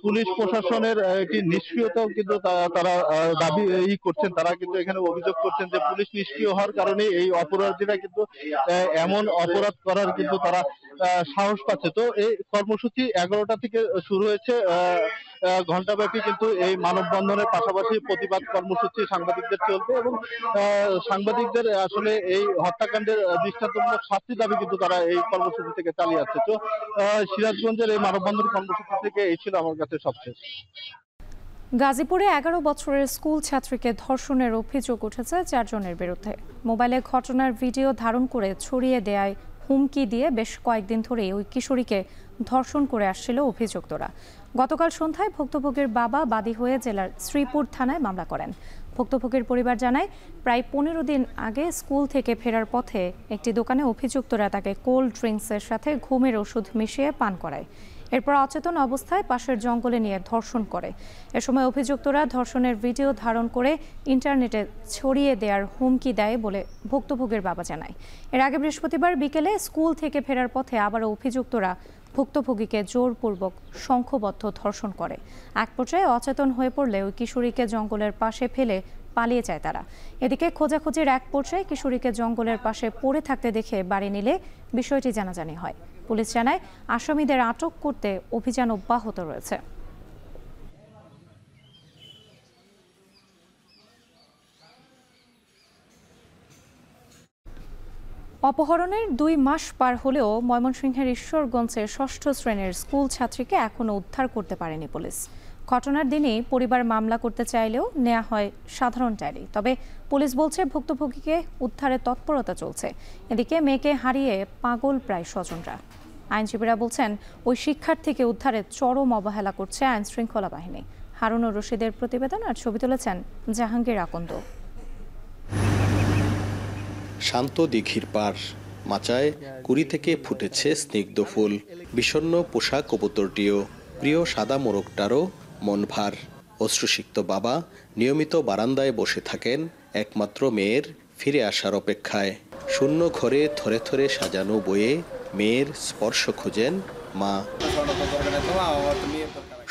পুলিশ প্রশাসনের একটি নিষ্ক্রিয়তাও কিন্তু তারা দাবি করছেন। তারা কিন্তু এখানে অভিযোগ করছেন যে পুলিশ নিষ্ক্রিয় হওয়ার কারণে এই অপরাধীরা কিন্তু এমন অপরাধ করার কিন্তু তারা সাহস পাচ্ছে। তো এই কর্মসূচি 11টা থেকে শুরু হয়েছে, ঘণ্টাব্যাপী কিন্তু এই মানববন্ধনের পাশাপাশি প্রতিবাদ কর্মসূচি সাংবাদিকদের চলবে এবং সাংবাদিকদের আসলে এই হত্যাকাণ্ডের দৃষ্টান্তমূলক শাস্তির দাবি কিন্তু তারা এই কর্মসূচি থেকে চালিয়ে যাচ্ছে। তো সিরাজগঞ্জের এই মানববন্ধন কর্মসূচি থেকে এই ছিল আমার কাছে সবশেষ। গাজীপুরে 11 বছরের স্কুল ছাত্রীকে ধর্ষণের অভিযোগ উঠেছে 4 জনের বিরুদ্ধে। মোবাইলে ঘটনার ভিডিও ধারণ করে ছড়িয়ে দেয়ায় হুমকি দিয়ে বেশ কয়েকদিন ধরে ওই কিশোরীকে ধর্ষণ করে আসছিল অভিযুক্তরা। গতকাল সন্ধ্যায় ভুক্তভোগীর বাবা বাদী হয়ে জেলার শ্রীপুর থানায় মামলা করেন। ভুক্তভোগীর পরিবার জানায় প্রায় 15 দিন আগে স্কুল থেকে ফেরার পথে একটি দোকানে অভিযুক্তরা তাকে কোল্ড ড্রিঙ্কসের সাথে ঘুমের ওষুধ মিশিয়ে পান করায়। এরপর অচেতন অবস্থায় পাশের জঙ্গলে নিয়ে ধর্ষণ করে। এ সময় অভিযুক্তরা ধর্ষণের ভিডিও ধারণ করে ইন্টারনেটে ছড়িয়ে দেওয়ার হুমকি দেয় বলে ভুক্তভোগীর বাবা জানায়। এর আগে বৃহস্পতিবার বিকেলে স্কুল থেকে ফেরার পথে আবারও অভিযুক্তরা ভুক্তভোগীকে জোরপূর্বক শঙ্খবদ্ধ ধর্ষণ করে। এক পর্যায়ে অচেতন হয়ে পড়লে ওই কিশোরীকে জঙ্গলের পাশে ফেলে পালিয়ে যায় তারা। এদিকে খোঁজাখুঁজির এক পর্যায়ে কিশোরীকে জঙ্গলের পাশে পড়ে থাকতে দেখে বাড়ি নিলে বিষয়টি জানাজানি হয়। পুলিশ জানায় আসামিদের আটক করতে অভিযান অব্যাহত রয়েছে। অপহরণের 2 মাস পার হলেও ময়মনসিংহের ঈশ্বরগঞ্জের 6ষ্ঠ শ্রেণীর স্কুল ছাত্রীকে এখনো উদ্ধার করতে পারেনি পুলিশ। ঘটনার দিনই পরিবার মামলা করতে চাইলেও নেওয়া হয় সাধারণ ডায়েরি। তবে পুলিশ বলছে ভুক্তভোগীকে উদ্ধারে তৎপরতা চলছে। এদিকে মেয়েকে হারিয়ে পাগল প্রায় স্বজনরা। আইনজীবীরা বলছেন ওই শিক্ষার্থীকে উদ্ধারে চরম অবহেলা করছে আইন শৃঙ্খলা বাহিনী। হারুনুর রশিদের প্রতিবেদন আর ছবি তুলেছেন জাহাঙ্গীর আকন্দ। শান্ত দিঘির পার, মাচায় কুড়ি থেকে ফুটেছে স্নিগ্ধ ফুল। বিষণ্ণ পোষা কবুতরটিও, প্রিয় সাদা মোরগটারও মন ভার। অশ্রুসিক্ত বাবা নিয়মিত বারান্দায় বসে থাকেন একমাত্র মেয়ের ফিরে আসার অপেক্ষায়। শূন্য ঘরে থরে থরে সাজানো বইয়ে মেয়ের স্পর্শ খোঁজেন মা।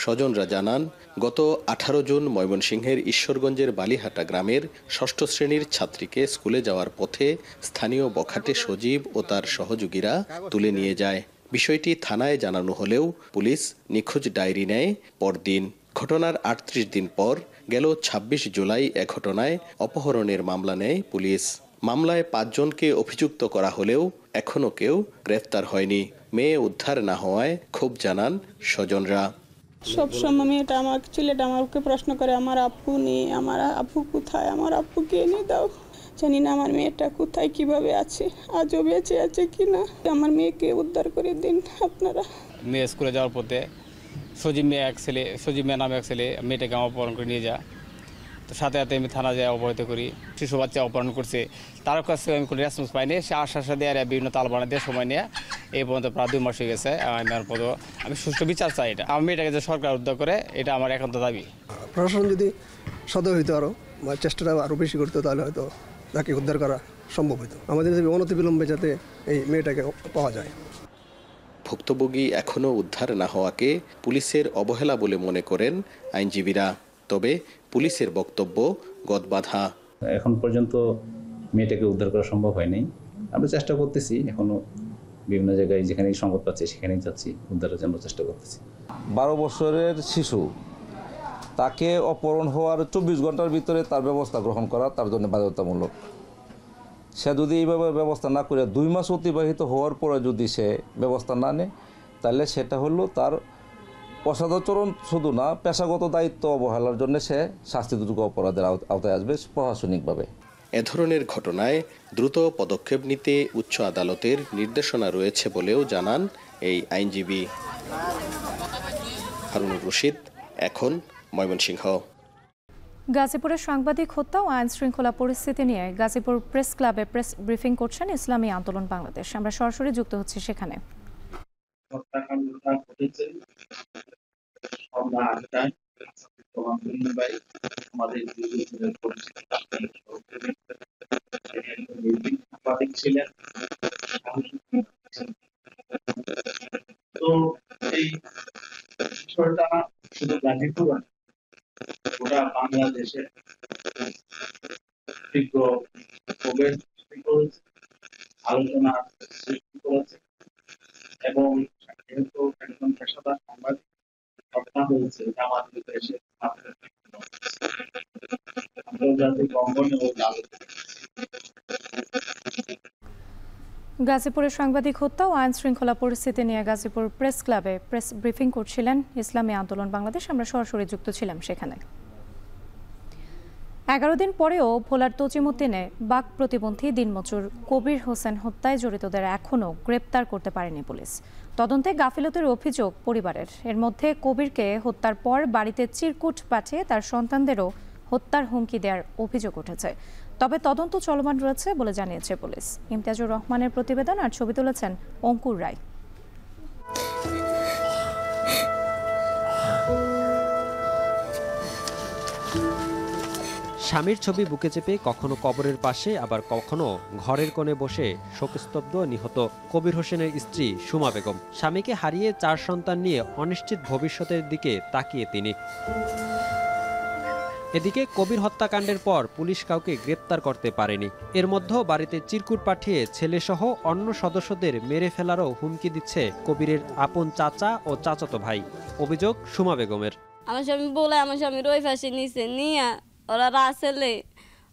স্বজনরা জানান গত 18 জুন ময়মনসিংহের ঈশ্বরগঞ্জের বালিহাটা গ্রামের 6ষ্ঠ শ্রেণীর ছাত্রীকে স্কুলে যাওয়ার পথে স্থানীয় বখাটে সজীব ও তার সহযোগীরা তুলে নিয়ে যায়। বিষয়টি থানায় জানানো হলেও পুলিশ নিখোঁজ ডায়েরি নেয় পরদিন। ঘটনার 38 দিন পর গেল 26 জুলাই এ ঘটনায় অপহরণের মামলা নেয় পুলিশ। মামলায় 5 জনকে অভিযুক্ত করা হলেও এখনও কেউ গ্রেফতার হয়নি। মেয়ে উদ্ধার না হওয়ায় ক্ষোভ জানান স্বজনরা। সবসময় ছেলেটা আমাকে প্রশ্ন করে আমার আপু নেই, আমার আপু কোথায়, আমার আপুকে এনে দাও। জানি না আমার মেয়েটা কোথায় কিভাবে আছে, আজও বেঁচে আছে কিনা। আমার মেয়েকে উদ্ধার করে দিন আপনারা। মেয়ে স্কুলে যাওয়ার পথে সজীব মেয়ে নামে এক ছেলে মেয়েটাকে অপহরণ করে নিয়ে যায়। তো সাথে সাথে আমি থানা যায় অবহিত করি, শিশু বাচ্চা অপহরণ করছে, তার কাছে আমি কোনো রেসপন্স পাইনি। সে আশ্বাস দিয়ে বিভিন্ন তাল বানাতে সময় নিয়ে এই পর্যন্ত প্রায় 2 মাস হয়ে গেছে। আমি সুষ্ঠু বিচার চাই, এটা আমার মেয়েটাকে যে সরকার উদ্ধার করে, এটা আমার একান্ত দাবি। প্রশাসন যদি সদয় হইতো আরও বা চেষ্টাটা আরও বেশি করতো, তাহলে হয়তো তাকে উদ্ধার করা সম্ভব হতো। আমাদের অনতিবিলম্বে যাতে এই মেয়েটাকে পাওয়া যায়। ভুক্তভোগী এখনও উদ্ধার না হওয়াকে পুলিশের অবহেলা বলে মনে করেন আইনজীবীরা। তবে পুলিশের বক্তব্য গদবাঁধা। এখন পর্যন্ত মেয়েটাকে উদ্ধার করা সম্ভব হয়নি। আমরা চেষ্টা করতেছি, এখনো বিভিন্ন জায়গায় যেখানেই সংবাদ পাচ্ছি সেখানেই যাচ্ছি, উদ্ধারের জন্য চেষ্টা করতেছি। 12 বছরের শিশু, তাকে অপহরণ হওয়ার 24 ঘন্টার ভিতরে তার ব্যবস্থা গ্রহণ করা তার জন্য বাধ্যতামূলক। সে যদি এইভাবে ব্যবস্থা না করে 2 মাস অতিবাহিত হওয়ার পরে যদি সে ব্যবস্থা না নেয়, তাহলে সেটা হলো তার অসদাচরণ শুধু না, পেশাগত দায়িত্ব অবহেলার জন্য সে শাস্তিযোগ্য অপরাধের আওতায় আসবে প্রশাসনিকভাবে। এ ধরনের ঘটনায় দ্রুত পদক্ষেপ নিতে উচ্চ আদালতের নির্দেশনা রয়েছে বলেও জানান এই আইনজীবী। হারুনুর রশিদ, এখন ময়মনসিংহ। গাজীপুরের সাংবাদিক হত্যা ও আইন শৃঙ্খলা পরিস্থিতি নিয়ে গাজীপুর প্রেস ক্লাবে প্রেস ব্রিফিং করছেন ইসলামী আন্দোলন বাংলাদেশ। আমরা সরাসরি যুক্ত হচ্ছি সেখানে। তো এই বিষয়টা শুধু গাজীপুর গোটা বাংলাদেশে তীব্র প্রবেশ সৃষ্টি করেছে, আলোচনা সৃষ্টি করেছে এবং যেহেতু একজন পেশাদার সাংবাদিক ঘটনা হয়েছে, আমাদের দেশে আন্তর্জাতিক অঙ্গনে গাজীপুরের সাংবাদিক হত্যা ও আইন শৃঙ্খলা পরিস্থিতি নিয়ে গাজীপুর প্রেস ক্লাবে প্রেস ব্রিফিং করছিলেন ইসলামী আন্দোলন বাংলাদেশ। আমরা সরাসরি যুক্ত ছিলাম সেখানে। 11 দিন পরেও ভোলার তজিমুদ্দিনে বাক প্রতিবন্ধী দিনমজুর কবির হোসেন হত্যায় জড়িতদের এখনও গ্রেপ্তার করতে পারেনি পুলিশ। তদন্তে গাফিলতির অভিযোগ পরিবারের। এর মধ্যে কবিরকে হত্যার পর বাড়িতে চিরকুট পাঠিয়ে তার সন্তানদেরও হত্যার হুমকি দেওয়ার অভিযোগ উঠেছে। তবে তদন্ত চলমান রয়েছে বলে জানিয়েছে পুলিশ। ইমতিয়াজুর রহমানের প্রতিবেদন আর ছবি তুলেছেন অঙ্কুর রায়। স্বামীর ছবি বুকে চেপে কখনো কবরের পাশে আবার কখনো ঘরের কোণে বসে শোকস্তব্ধ নিহত কবির হোসেনের স্ত্রী সুমা বেগম। স্বামীকে হারিয়ে 4 সন্তান নিয়ে অনিশ্চিত ভবিষ্যতের দিকে তাকিয়ে তিনি। এদিকে কবির হত্যাকাণ্ডের পর পুলিশ কাউকে গ্রেপ্তার করতে পারেনি। এর মধ্যে বাড়িতে চিরকুট পাঠিয়ে ছেলেসহ অন্য সদস্যদের মেরে ফেলারও হুমকি দিচ্ছে কবিরের আপন চাচা ও চাচাতো ভাই। অভিযোগ সুমা বেগমের। আমার স্বামী বলে আমার স্বামীর ওই ফাঁসি নিছে নিয়ে ওরা রাসেলে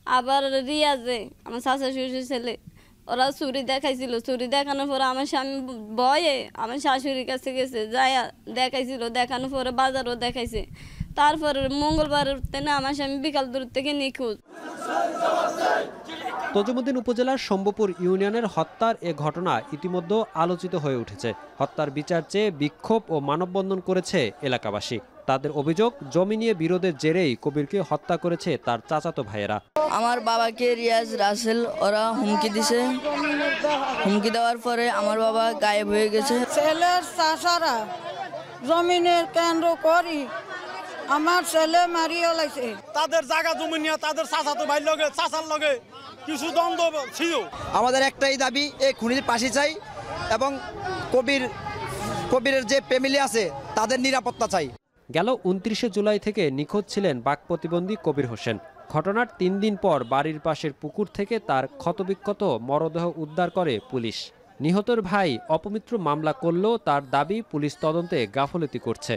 আবার রিয়াজে আমার শাশা শ্বশুর ছেলে ওরা চুরি দেখাইছিল। চুরি দেখানোর পরে আমার স্বামী ভয়ে আমার শাশুড়ির কাছে গেছে, যাই দেখাইছিল। দেখানোর পরে বাজারও দেখাইছে। তারপরে মঙ্গলবার আমার স্বামী বিকাল দূর থেকে নিখোঁজ। তজিমুদ্দিন উপজেলার শম্ভুপুর ইউনিয়নের হত্যার এ ঘটনা ইতিমধ্যে আলোচিত হয়ে উঠেছে। হত্যার বিচার চেয়ে বিক্ষোভ ও মানববন্ধন করেছে এলাকাবাসী। তাদের অভিযোগ, জমি নিয়ে বিরোধের জেরেই কবিরকে হত্যা করেছে তার চাচাতো ভাইয়েরা। আমার বাবাকে রিয়াজ রাসেল ওরা হুমকি দিছে। হুমকি দেওয়ার পরে আমার বাবা গায়েব হয়ে গেছে। ছেলের চাচারা জমিনের কেন্দ্র করি আমার ছেলে মারিয়ে লাইছে। তাদের জায়গা জমি নিয়ে তাদের চাচাতো ভাই লগে চাচার লগে কিছু দ্বন্দ্ব ছিল। আমাদের একটাই দাবি, এই খুনির ফাঁসি চাই এবং কবিরের যে ফ্যামিলি আছে তাদের নিরাপত্তা চাই। গেল 29 জুলাই থেকে নিখোঁজ ছিলেন বাক প্রতিবন্ধী কবির হোসেন। ঘটনার 3 দিন পর বাড়ির পাশের পুকুর থেকে তার ক্ষতবিক্ষত মরদেহ উদ্ধার করে পুলিশ। নিহতর ভাই অপমৃত্যু মামলা করলেও তার দাবি পুলিশ তদন্তে গাফলতি করছে।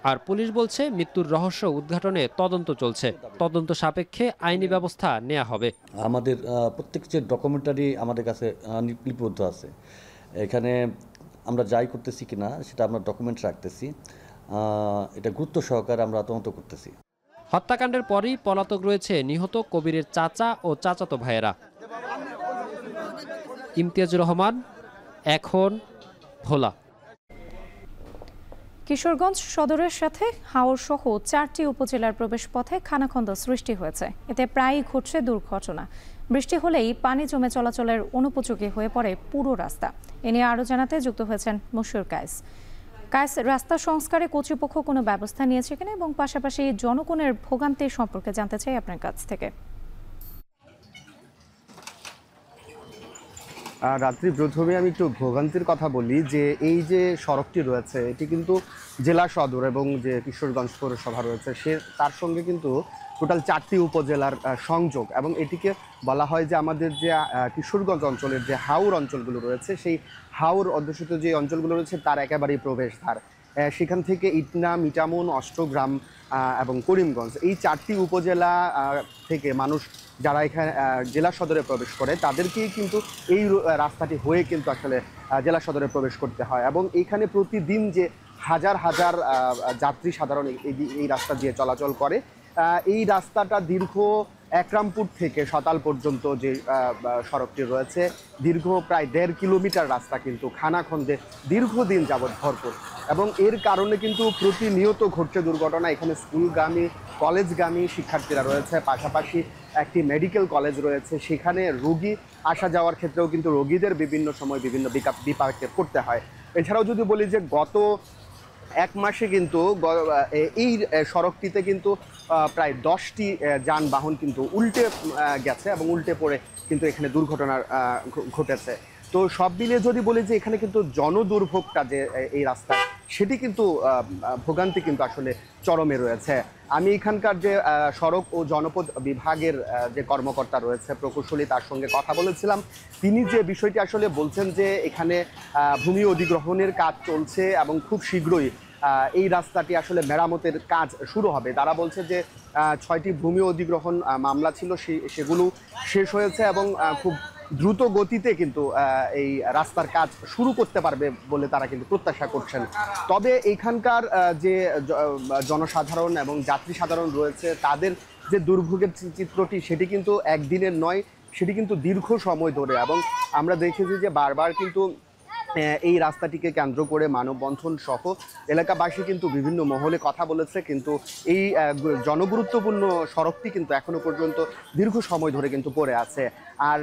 আর পুলিশ বলছে মৃত্যুর রহস্য উদ্ঘাটনে তদন্ত চলছে। তদন্ত সাপেক্ষে আইনি ব্যবস্থা নেওয়া হবে। আমাদের প্রত্যেক যে ডকুমেন্টারি আমাদের কাছে লিপিবদ্ধ আছে, এখানে আমরা যাই করতেছি কিনা সেটা আমরা ডকুমেন্ট রাখতেছি। এটা গুরুত্ব সহকারে আমরা তদন্ত করতেছি। হত্যাকাণ্ডের পরই পলাতক রয়েছে নিহত কবিরের চাচা ও চাচাতো ভাইয়েরা। ইমতিয়াজুর রহমান, এখন, ভোলা। কিশোরগঞ্জ সদরের সাথে হাওর সহ 4টি উপজেলার প্রবেশপথে খানাখন্দ সৃষ্টি হয়েছে। এতে প্রায়ই ঘটছে দুর্ঘটনা। বৃষ্টি হলেই পানি জমে চলাচলের অনুপযোগী হয়ে পড়ে পুরো রাস্তা। এ নিয়ে আরও জানাতে যুক্ত হয়েছেন মশিউর কায়েস। কায়েস, রাস্তা সংস্কারে কর্তৃপক্ষ কোনো ব্যবস্থা নিয়েছে কিনা এবং পাশাপাশি জনগণের ভোগান্তি সম্পর্কে জানতে চাই আপনার কাছ থেকে। রাত্রি প্রথমে আমি একটু ভোগান্তির কথা বলি যে এই যে সড়কটি রয়েছে এটি কিন্তু জেলা সদর এবং যে কিশোরগঞ্জ পৌরসভা রয়েছে তার সঙ্গে কিন্তু টোটাল 4টি উপজেলার সংযোগ, এবং এটিকে বলা হয় যে আমাদের যে কিশোরগঞ্জ অঞ্চলের যে হাওর অঞ্চলগুলো রয়েছে সেই হাওর অধ্যুষিত যে অঞ্চলগুলো রয়েছে তার একেবারেই প্রবেশদ্বার। সেখান থেকে ইটনা, মিটামুন, অষ্টগ্রাম এবং করিমগঞ্জ এই 4টি উপজেলা থেকে মানুষ যারা এখানে জেলা সদরে প্রবেশ করে তাদেরকেই কিন্তু এই রাস্তাটি হয়ে কিন্তু আসলে জেলা সদরে প্রবেশ করতে হয়, এবং এইখানে প্রতিদিন যে হাজার হাজার যাত্রী সাধারণ এই রাস্তা দিয়ে চলাচল করে। এই রাস্তাটা দীর্ঘ একরামপুর থেকে সতাল পর্যন্ত যে সড়কটি রয়েছে দীর্ঘ প্রায় 1.5 কিলোমিটার রাস্তা কিন্তু খানাখন্দে দীর্ঘদিন যাবৎ ভরপুর, এবং এর কারণে কিন্তু প্রতিনিয়ত ঘটছে দুর্ঘটনা। এখানে স্কুলগামী, কলেজগামী শিক্ষার্থীরা রয়েছে, পাশাপাশি একটি মেডিকেল কলেজ রয়েছে, সেখানে রোগী আসা যাওয়ার ক্ষেত্রেও কিন্তু রোগীদের বিভিন্ন সময় বিভিন্ন বিপাকে পড়তে হয়। এছাড়াও যদি বলি যে গত 1 মাসে কিন্তু এই সড়কটিতে কিন্তু প্রায় 10টি যানবাহন কিন্তু উল্টে গেছে এবং উল্টে পড়ে কিন্তু এখানে দুর্ঘটনা ঘটেছে। তো সব মিলিয়ে যদি বলি যে এখানে কিন্তু জনদুর্ভোগটা যে এই রাস্তায় সেটি কিন্তু ভোগান্তি কিন্তু আসলে চরমে রয়েছে। আমি এখানকার যে সড়ক ও জনপদ বিভাগের যে কর্মকর্তা রয়েছে প্রকৌশলী, তার সঙ্গে কথা বলেছিলাম। তিনি যে বিষয়টি আসলে বলছেন যে এখানে ভূমি অধিগ্রহণের কাজ চলছে এবং খুব শীঘ্রই এই রাস্তাটি আসলে মেরামতের কাজ শুরু হবে। তারা বলছে যে 6টি ভূমি অধিগ্রহণ মামলা ছিল, সেগুলো শেষ হয়েছে এবং খুব দ্রুত গতিতে কিন্তু এই রাস্তার কাজ শুরু করতে পারবে বলে তারা কিন্তু প্রত্যাশা করছেন। তবে এখানকার যে জনসাধারণ এবং যাত্রী সাধারণ রয়েছে তাদের যে দুর্ভোগের চিত্রটি সেটি কিন্তু একদিনের নয়, সেটি কিন্তু দীর্ঘ সময় ধরে, এবং আমরা দেখেছি যে বারবার কিন্তু এই রাস্তাটিকে কেন্দ্র করে মানববন্ধন সহ এলাকাবাসী কিন্তু বিভিন্ন মহলে কথা বলেছে, কিন্তু এই জনগুরুত্বপূর্ণ সড়কটি কিন্তু এখনো পর্যন্ত দীর্ঘ সময় ধরে কিন্তু পড়ে আছে। আর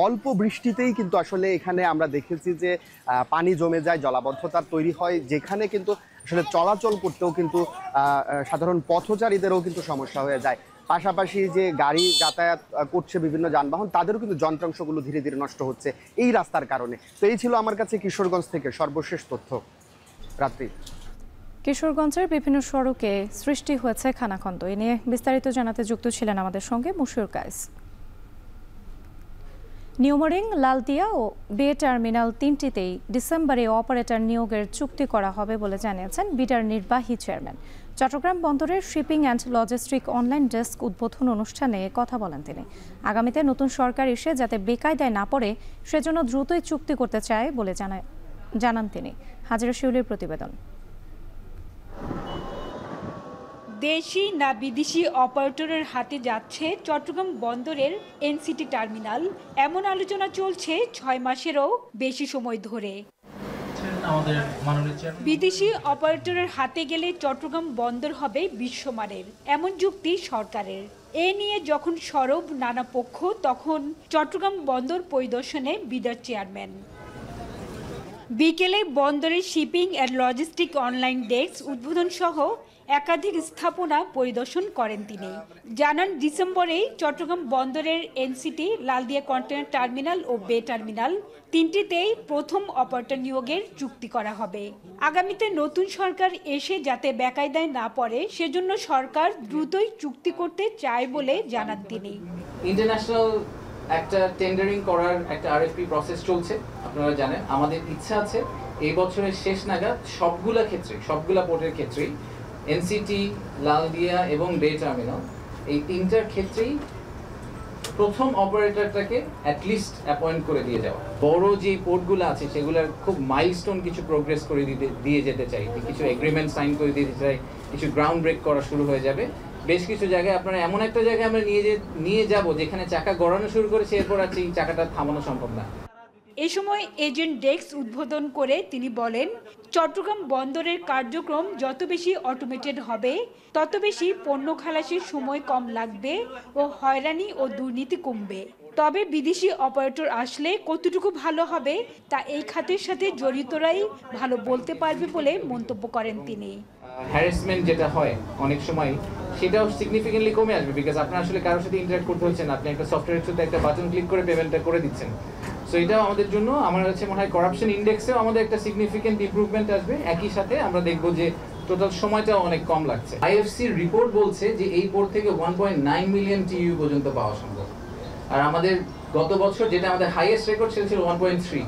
অল্প বৃষ্টিতেই কিন্তু আসলে এখানে আমরা দেখেছি যে পানি জমে যায়, জলাবদ্ধতা তৈরি হয়, যেখানে কিন্তু আসলে চলাচল করতেও কিন্তু সাধারণ পথচারীদেরও কিন্তু সমস্যা হয়ে যায়। পাশাপাশি যে গাড়ি যাতায়াত করছে বিভিন্ন যানবাহন তাদেরও কিন্তু যন্ত্রাংশগুলো ধীরে ধীরে নষ্ট হচ্ছে এই রাস্তার কারণে। তো এই ছিল আমার কাছে কিশোরগঞ্জ থেকে সর্বশেষ তথ্য। রাত্রি। কিশোরগঞ্জের বিভিন্ন সড়কে সৃষ্টি হয়েছে খানাখন্দ। এ নিয়ে বিস্তারিত জানাতে যুক্ত ছিলেন আমাদের সঙ্গে মশিউর কায়েস। নিউমরিং, লালদিয়া ও বে টার্মিনাল 3টিতেই ডিসেম্বরে অপারেটর নিয়োগের চুক্তি করা হবে বলে জানিয়েছেন বিডার নির্বাহী চেয়ারম্যান। চট্টগ্রাম বন্দরের shipping and logistic online desk উদ্বোধন অনুষ্ঠানে কথা বলেন তিনি। আগামীতে নতুন সরকার এসে যাতে বেকায়দায় না পড়ে সেজন্য দ্রুতই চুক্তি করতে চায় বলে জানান তিনি। হাজিরা শিউলির প্রতিবেদন। দেশি না বিদেশি অপারেটরের হাতে যাচ্ছে চট্টগ্রাম বন্দরের এনসিটি টার্মিনাল, এমন আলোচনা চলছে 6 মাসেরও বেশি সময় ধরে। বিদেশি অপারেটরের হাতে গেলে চট্টগ্রাম বন্দর হবে বিশ্বমানের, এমন যুক্তি সরকারের। এ নিয়ে যখন সরব নানা পক্ষ, তখন চট্টগ্রাম বন্দর পরিদর্শনে বিডার চেয়ারম্যান। বিকেলে বন্দরের shipping and logistic online desk উদ্বোধন সহ একাধিক স্থাপনা পরিদর্শন করেন তিনি। জানান ডিসেম্বরেই চট্টগ্রাম বন্দরের এনসিটি, লালদিয়া কন্টেইনার টার্মিনাল ও বে টার্মিনাল 3টিতেই প্রথম অপারেটর নিয়োগের চুক্তি করা হবে। আগামীতে নতুন সরকার এসে যাতে বেকায়দায় না পড়ে সেজন্য সরকার দ্রুতই চুক্তি করতে চায় বলে জানান তিনি। ইন্টারন্যাশনাল একটা টেন্ডারিং করার একটা আরএফপি প্রসেস চলছে, আপনারা জানেন। আমাদের ইচ্ছা আছে এই বছরের শেষ নাগাদ সবগুলা পোর্টের ক্ষেত্রেই এনসিটি, লালদিয়া এবং বে টার্মিনাল এই 3টার ক্ষেত্রেই প্রথম অপারেটরটাকে অ্যাটলিস্ট অ্যাপয়েন্ট করে দিয়ে যাওয়া। বড় যে পোর্টগুলো আছে সেগুলোর খুব মাইলস্টোন কিছু প্রোগ্রেস করে দিয়ে যেতে চাই, কিছু এগ্রিমেন্ট সাইন করে দিতে চাই, কিছু গ্রাউন্ড ব্রেক করা শুরু হয়ে যাবে, বেশ কিছু জায়গায় আপনারা এমন একটা জায়গায় আমরা নিয়ে যাব যেখানে চাকা গড়ানো শুরু করেছে, এরপর আর এই চাকাটা থামানো সম্ভব না। এ সময় এজেন্ট ডেস্ক উদ্বোধন করে তিনি বলেন, চট্টগ্রাম বন্দরের কার্যক্রম যত বেশি অটোমেটেড হবে তত বেশি পণ্য খালাসের সময় কম লাগবে ও হয়রানি ও দুর্নীতি কমবে। তবে বিদেশি অপারেটর আসলে কতটুকু ভালো হবে তা এই খাতের সাথে জড়িতরাই ভালো বলতে পারবে বলে মন্তব্য করেন তিনি। হ্যারাসমেন্ট যেটা হয় অনেক সময় সেটাও সিগনিফিকেন্টলি কমে আসবে, বিকজ আপনার আসলে কারোর সাথে ইন্টারঅ্যাক্ট করতে হচ্ছে না, আপনি একটা সফটওয়্যারের সাথে একটা বাটন ক্লিক করে পেমেন্টটা করে দিচ্ছেন। সো এটাও আমাদের জন্য আমার কাছে মনে হয় করাপশন ইন্ডেক্সেও আমাদের একটা সিগনিফিকেন্ট ইমপ্রুভমেন্ট আসবে। একই সাথে আমরা দেখব যে টোটাল সময়টাও অনেক কম লাগছে। আইএফসির রিপোর্ট বলছে যে এই পোর্ট থেকে 1.9 মিলিয়ন টিইউ পর্যন্ত পাওয়া সম্ভব, আর আমাদের গত বছর যেটা আমাদের হাইয়েস্ট রেকর্ড সেটা ছিল 1.3।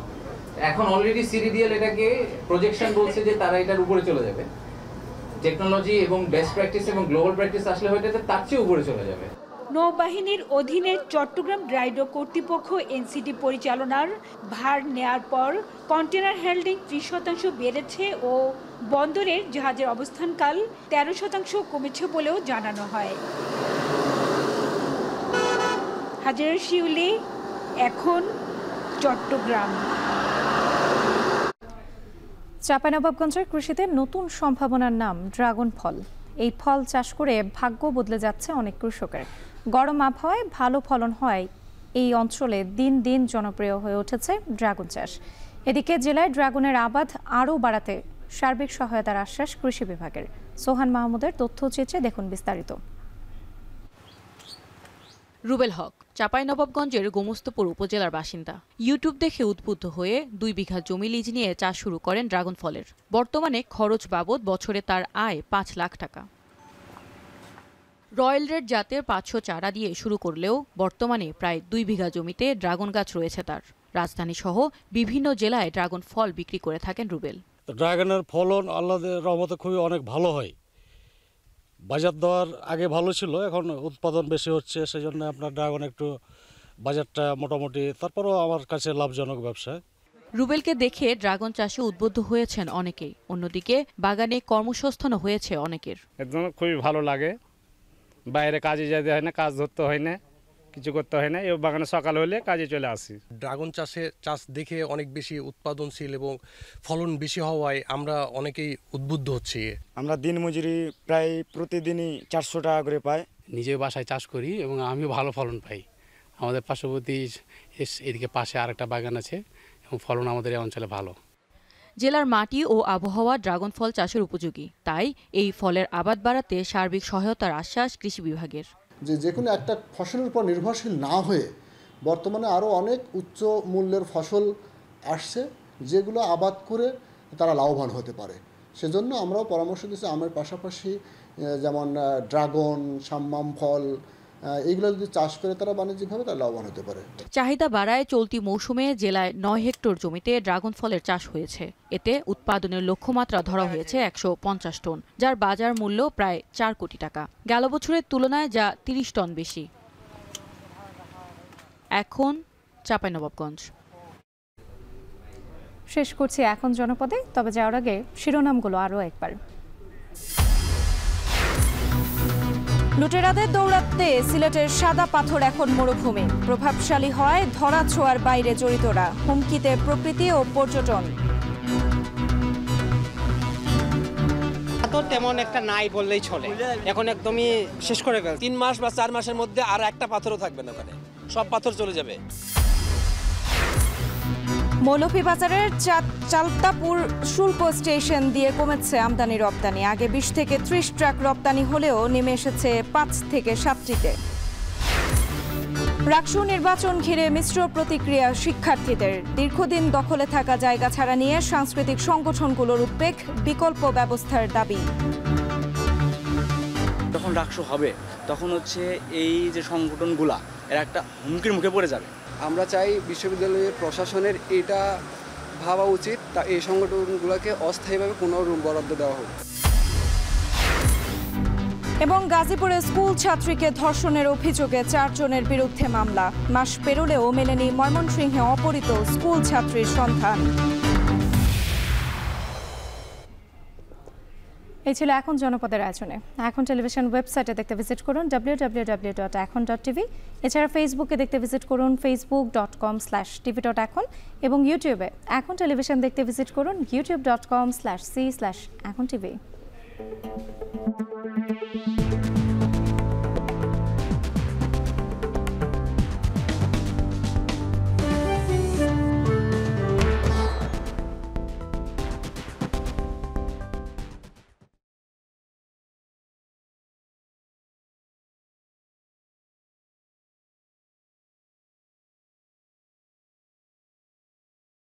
এখন অলরেডি সিডিডিএল এটাকে প্রজেকশন বলছে যে তারা এটার উপরে চলে যাবে। টেকনোলজি এবং বেস্ট প্র্যাকটিস এবং গ্লোবাল প্র্যাকটিস আসলে হয়তো তার চেয়ে উপরে চলে যাবে। নৌবাহিনীর অধীনে চট্টগ্রাম ড্রাইডক কর্তৃপক্ষ এনসিটি পরিচালনার ভার নেয়ার পর কন্টেনার হ্যান্ডলিং 30% বেড়েছে ও বন্দরের জাহাজের অবস্থানকাল 13% কমেছে বলেও জানানো হয়। হাজার শিউলি, এখন চট্টগ্রাম। চাঁপাইনবাবগঞ্জের কৃষিতে নতুন সম্ভাবনার নাম ড্রাগন ফল। এই ফল চাষ করে ভাগ্য বদলে যাচ্ছে অনেক কৃষকের। গরম আবহাওয়ায় ভালো ফলন হয় এই অঞ্চলে দিন দিন জনপ্রিয় হয়ে উঠেছে ড্রাগন চাষ। এদিকে জেলায় ড্রাগনের আবাদ আরও বাড়াতে সার্বিক সহায়তার আশ্বাস কৃষি বিভাগের। সোহান মাহমুদের তথ্যচিত্রে দেখুন বিস্তারিত। রুবেল হক চাঁপাইনবাবগঞ্জের গোমস্তপুর উপজেলার বাসিন্দা। ইউটিউব দেখে উদ্বুদ্ধ হয়ে 2 বিঘা জমি লিজ নিয়ে চাষ শুরু করেন ড্রাগন ফলের। বর্তমানে খরচ বাবদ বছরে তার আয় 5 লাখ টাকা। রয়্যাল রেড জাতের 500 চারা দিয়ে শুরু করলেও বর্তমানে প্রায় 2 বিঘা জমিতে ড্রাগন গাছ রয়েছে তার। রাজধানী সহ বিভিন্ন জেলায় ড্রাগন ফল বিক্রি করে থাকেন রুবেল। ড্রাগনের ফলন আল্লাহর রহমতে খুবই অনেক ভালো হয়। বাজার দেওয়ার আগে ভালো ছিল, এখন উৎপাদন বেশি হচ্ছে, সেই জন্য আপনার ড্রাগন একটু বাজারটা মোটামুটি, তারপরেও আমার কাছে লাভজনক ব্যবসা। রুবেলকে দেখে ড্রাগন চাষে উদ্বুদ্ধ হয়েছেন অনেকেই, অন্যদিকে বাগানে কর্মসংস্থানও হয়েছে অনেকের। একদম খুবই ভালো লাগে, বাইরে কাজে যেতে হয় না, কাজ ধরতে হয় না, কিছু করতে হয় না, এই বাগানে সকাল হলে কাজে চলে আসি। ড্রাগন চাষ দেখে অনেক বেশি উৎপাদনশীল এবং ফলন বেশি হওয়ায় আমরা অনেকেই উদ্বুদ্ধ হচ্ছি। আমরা দিনমজুরি প্রায় প্রতিদিনই 400 টাকা করে পাই। নিজে বাসায় চাষ করি এবং আমিও ভালো ফলন পাই। আমাদের পার্শ্ববর্তী এদিকে পাশে আরেকটা বাগান আছে এবং ফলন আমাদের এই অঞ্চলে ভালো। জেলার মাটি ও আবহাওয়া ড্রাগন ফল চাষের উপযোগী, তাই এই ফলের আবাদ বাড়াতে সার্বিক সহায়তার আশ্বাস কৃষি বিভাগের। যে কোনো একটা ফসলের উপর নির্ভরশীল না হয়ে বর্তমানে আরও অনেক উচ্চ মূল্যের ফসল আসছে, যেগুলো আবাদ করে তারা লাভবান হতে পারে। সেজন্য আমরাও পরামর্শ দিচ্ছি আমের পাশাপাশি যেমন ড্রাগন, সাম্মাম ফল, এইগুলো যদি চাষ করে তারা বাণিজ্যিকভাবে তারা লাভবান হতে পারে। চাহিদা বাড়ায় চলতি মৌসুমে জেলায় 9 হেক্টর জমিতে ড্রাগন ফলের চাষ হয়েছে। এতে উৎপাদনের লক্ষ্যমাত্রা ধরা হয়েছে 150 টন, যার বাজার মূল্য প্রায় 4 কোটি টাকা। গেল বছরের তুলনায় যা 30 টন বেশি। এখন চাঁপাইনবাবগঞ্জ। শেষ করছি এখন জনপদে, তবে যাওয়ার আগে শিরোনামগুলো আরও একবার। লুটেরাদের দৌরাত্মে সিলেটের সাদা পাথর এখন মরুভূমি। প্রভাবশালী হয় ধরা ছোঁয়ার বাইরে জড়িতরা, হুমকিতে প্রকৃতি ও পর্যটন। পাথর তেমন একটা নাই বললেই চলে, এখন একদমই শেষ করে ফেল। 3 মাস বা 4 মাসের মধ্যে আর একটা পাথরও থাকবে না, ওখানে সব পাথর চলে যাবে। মৌলভীবাজারের চালতাপুর শুল্ক স্টেশন দিয়ে কমেছে আমদানি রপ্তানি। আগে 20 থেকে 30 ট্রাক রপ্তানি হলেও নেমে এসেছে 5 থেকে 7টিতে। রাকসু নির্বাচন ঘিরে মিশ্র প্রতিক্রিয়া শিক্ষার্থীদের। দীর্ঘদিন দখলে থাকা জায়গা ছাড়া নিয়ে সাংস্কৃতিক সংগঠনগুলোর উদ্বেগ, বিকল্প ব্যবস্থার দাবি। যখন রাকসু হবে তখন এই যে সংগঠনগুলা এরা একটা হুমকির মুখে পড়ে যাবে। আমরা চাই বিশ্ববিদ্যালয়ের প্রশাসনের এটা ভাবা উচিত, তা এই সংগঠনগুলোকে অস্থায়ীভাবে কোনো রুম বরাদ্দ দেওয়া হোক। এবং গাজীপুরে স্কুল ছাত্রীকে ধর্ষণের অভিযোগে 4 জনের বিরুদ্ধে মামলা। মাস পেরোলেও মেলেনি ময়মনসিংহে অপহৃত স্কুল ছাত্রীর সন্ধান। এই ছিল এখন জনপদের আয়োজনে। এখন টেলিভিশন ওয়েবসাইটে দেখতে ভিজিট করুন www.ekon.tv। এছাড়া ফেসবুকে দেখতে ভিজিট করুন facebook.com/tv.ekon এবং ইউটিউবে এখন টেলিভিশন দেখতে ভিজিট করুন youtube.com/c/ekontv।